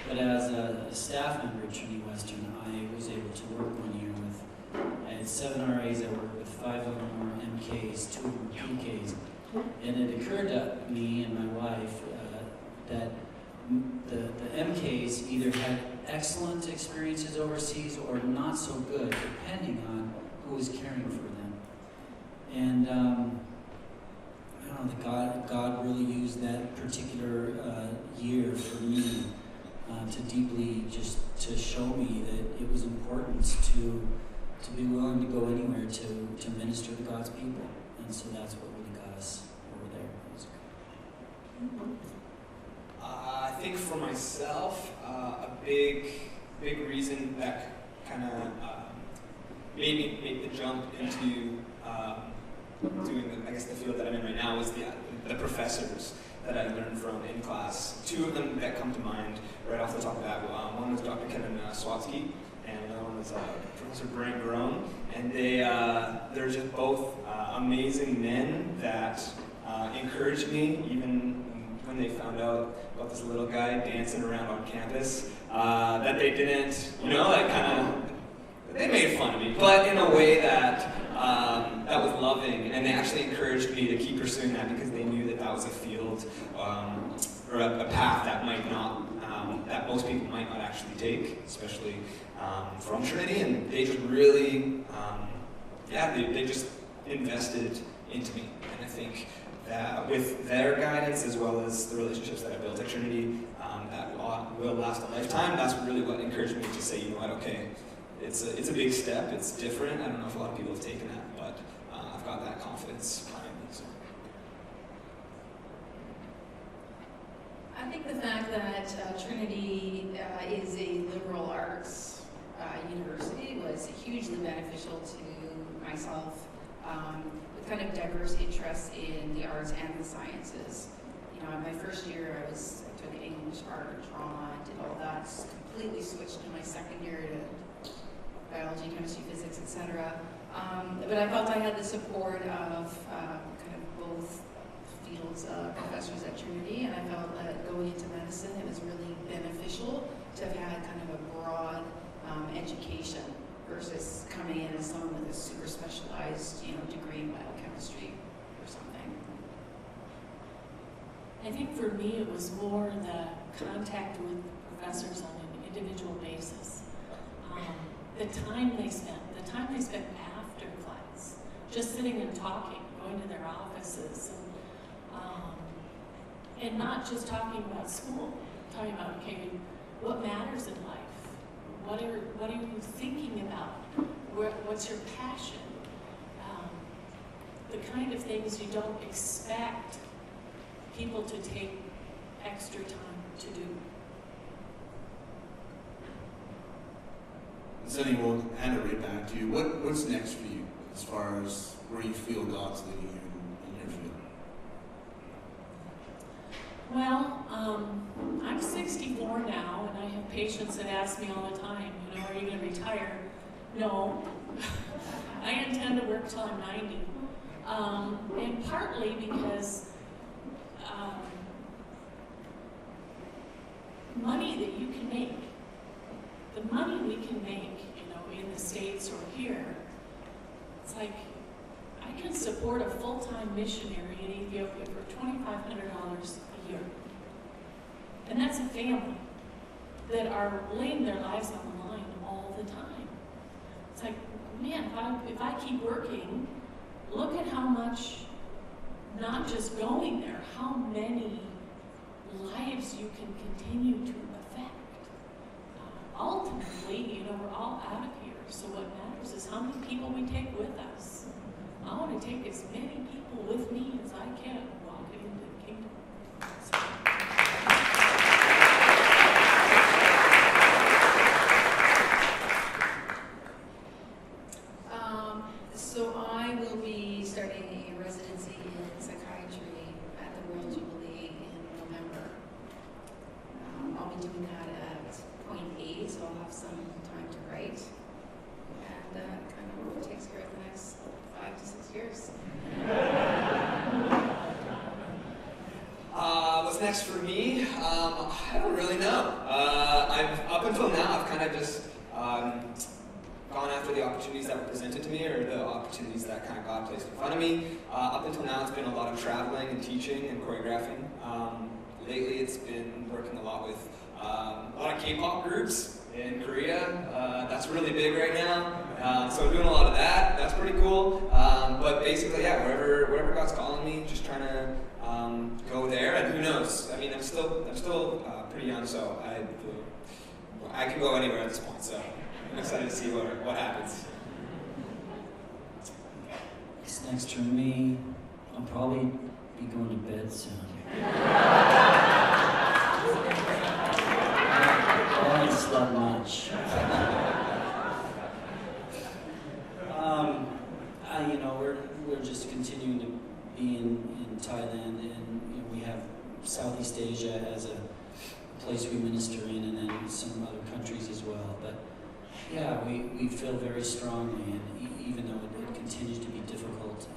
[SPEAKER 6] But as a staff member at Trinity Western, I was able to work 1 year with, I had 7 RAs, I worked with 5 of them were MKs, 2 of them were PKs. And it occurred to me and my wife that the MKs either had excellent experiences overseas or not so good, depending on who was caring for them. And God really used that particular year for me to deeply just to show me that it was important to be willing to go anywhere to minister to God's people. And so that's what really got us over there.
[SPEAKER 9] I think for myself, a big reason that kind of made me make the jump into doing the field that I'm in right now is the professors. that I learned from in class. Two of them that come to mind right off the top of that. One was Dr. Kevin Swatsky, and another one was Professor Brent Garone. And they're just both amazing men that encouraged me, even when they found out about this little guy dancing around on campus, that they didn't, like they made fun of me, but in a way that that was loving, and they actually encouraged me to keep pursuing that because they knew that that was a field or a path that might not, that most people might not actually take, especially from Trinity, and they just really, they just invested into me, and I think that with their guidance as well as the relationships that I built at Trinity that will last a lifetime, that's really what encouraged me to say, you know what, okay, it's a big step, it's different. I don't know if a lot of people have taken that, but I've got that confidence behind me. So.
[SPEAKER 13] I think the fact that Trinity is a liberal arts university was hugely beneficial to myself, with kind of diverse interests in the arts and the sciences. In my first year, I took English, art, drama, did all that, completely switched in my second year to biology, chemistry, physics, etc. But I felt I had the support of kind of both fields of professors at Trinity, and I felt that going into medicine, it was really beneficial to have had kind of a broad education versus coming in as someone with a super specialized, degree in biochemistry or something.
[SPEAKER 15] I think for me it was more the contact with professors on an individual basis. The time they spent after class, just sitting and talking, going to their offices, and not just talking about school, talking about, okay, what matters in life? What are you thinking about? What's your passion? The kind of things you don't expect people to take extra time to do.
[SPEAKER 1] Sonja, we'll hand it right back to you. What's next for you as far as where you feel God's leading you in your field?
[SPEAKER 15] Well, I'm 64 now, and I have patients that ask me all the time, are you going to retire? No. I intend to work till I'm 90. And partly because money that you can make, the money we can make, in the States or here, it's like I can support a full-time missionary in Ethiopia for $2,500 a year. And that's a family that are laying their lives on the line all the time. It's like, man, if I keep working, look at how much, not just going there, how many lives you can continue to affect. Ultimately, we're all out of here, so what matters is how many people we take with us. I want to take as many people with me as I can walking into the kingdom.
[SPEAKER 13] So I will be starting a residency in psychiatry at the World Jubilee in November. I'll be doing that at point A, so I'll have some time to write. And that kind of takes care of the next 5 to 6 years.
[SPEAKER 9] What's next for me? I don't really know. Up until now, I've kind of just gone after the opportunities that were presented to me, or the opportunities that kind of God placed in front of me. Up until now, it's been a lot of traveling and teaching and choreographing. Lately, it's been working a lot with a lot of K-pop groups in Korea. That's really big right now. So I'm doing a lot of that. That's pretty cool. But basically, yeah, wherever God's calling me, just trying to go there. And who knows? I mean, I'm still pretty young, so I can go anywhere at this point. So I'm excited to see what happens.
[SPEAKER 3] What's next for me? I'll probably be going to bed soon. I haven't slept much. We're just continuing to be in Thailand, and we have very strongly, and even though it continues to be difficult,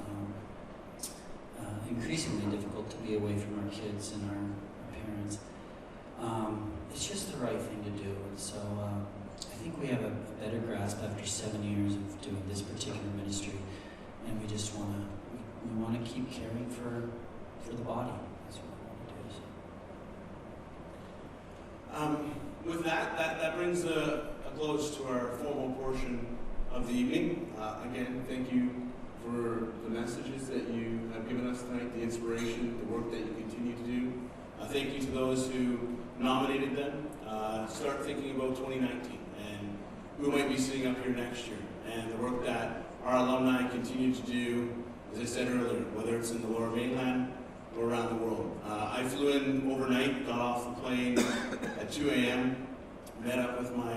[SPEAKER 3] increasingly difficult to be away from our kids and our parents, it's just the right thing to do. And so I think we have a better grasp after 7 years of doing this particular ministry, and we just want to keep caring for the body. That's what we want to do. So.
[SPEAKER 1] With that brings a close to our formal portion of the evening. Again, thank you for the messages that you have given us tonight, the inspiration, the work that you continue to do. Thank you to those who nominated them. Start thinking about 2019 and who might be sitting up here next year, and the work that our alumni continue to do, as I said earlier, whether it's in the Lower Mainland or around the world. I flew in overnight, got off the plane at 2 a.m., met up with my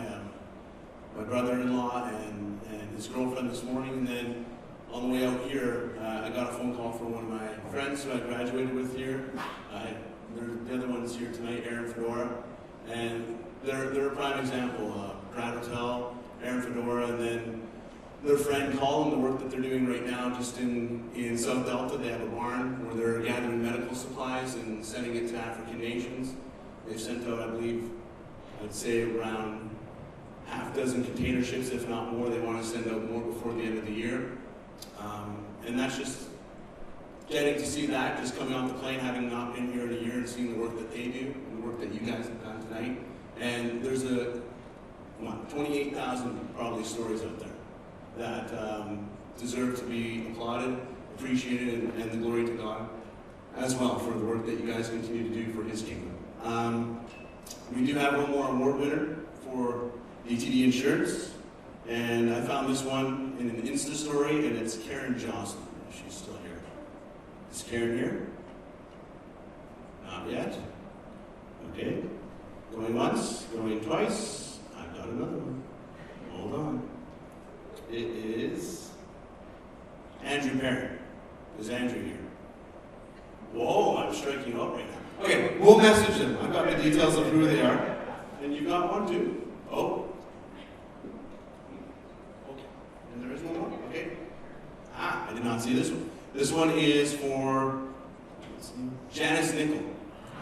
[SPEAKER 1] brother-in-law and his girlfriend this morning, and then on the way out here, I got a phone call from one of my friends who I graduated with here. The other one's here tonight, Aaron Fedora, and they're a prime example. Brad Hotel, Aaron Fedora, and then their friend Colin, the work that they're doing right now just in South Delta. They have a barn where they're gathering medical supplies and sending it to African nations. They've sent out, I believe, I'd say around half dozen container ships, if not more. They want to send out more before the end of the year. And that's just getting to see that, just coming off the plane, having not been here in a year, and seeing the work that they do and the work that you guys have done tonight. And there's 28,000 probably stories out there that deserve to be applauded, appreciated, and the glory to God as well for the work that you guys continue to do for His kingdom. We do have one more award winner for DTD Insurance, and I found this one in an Insta story, and it's Karen Jocelyn. She's still here. Is Karen here? Not yet. Okay. Going once, going twice. I've got another one. Hold on. It is Andrew Perry. Is Andrew here? Whoa, I'm striking out right now. Okay, we'll message them. I've got the details of who they are. And you've got one too? Oh. Okay. And there is one more? Okay. I did not see this one. This one is for Janice Nickel.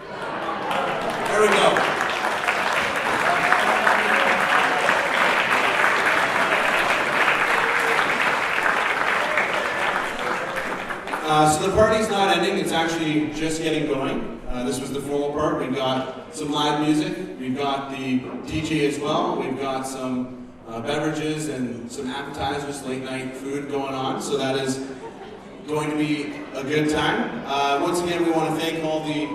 [SPEAKER 1] There we go. So the party's not ending, it's actually just getting going. This was the formal part. We've got some live music, we've got the DJ as well, we've got some beverages and some appetizers, late night food going on, so that is going to be a good time. Once again, we want to thank all the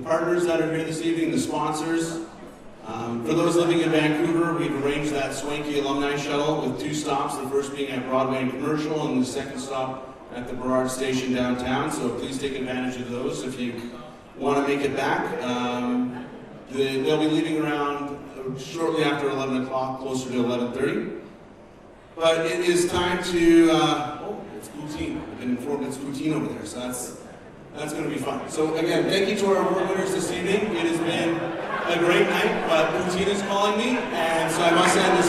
[SPEAKER 1] partners that are here this evening, the sponsors. For those living in Vancouver, we've arranged that swanky alumni shuttle with 2 stops, the first being at Broadway and Commercial, and the second stop at the Burrard Station downtown, so please take advantage of those if you want to make it back. They'll be leaving around shortly after 11 o'clock, closer to 11:30. But it is time to, it's poutine. I've been informed it's poutine over there, so that's going to be fun. So again, thank you to our award winners this evening. It has been a great night, but poutine is calling me, and so I must end this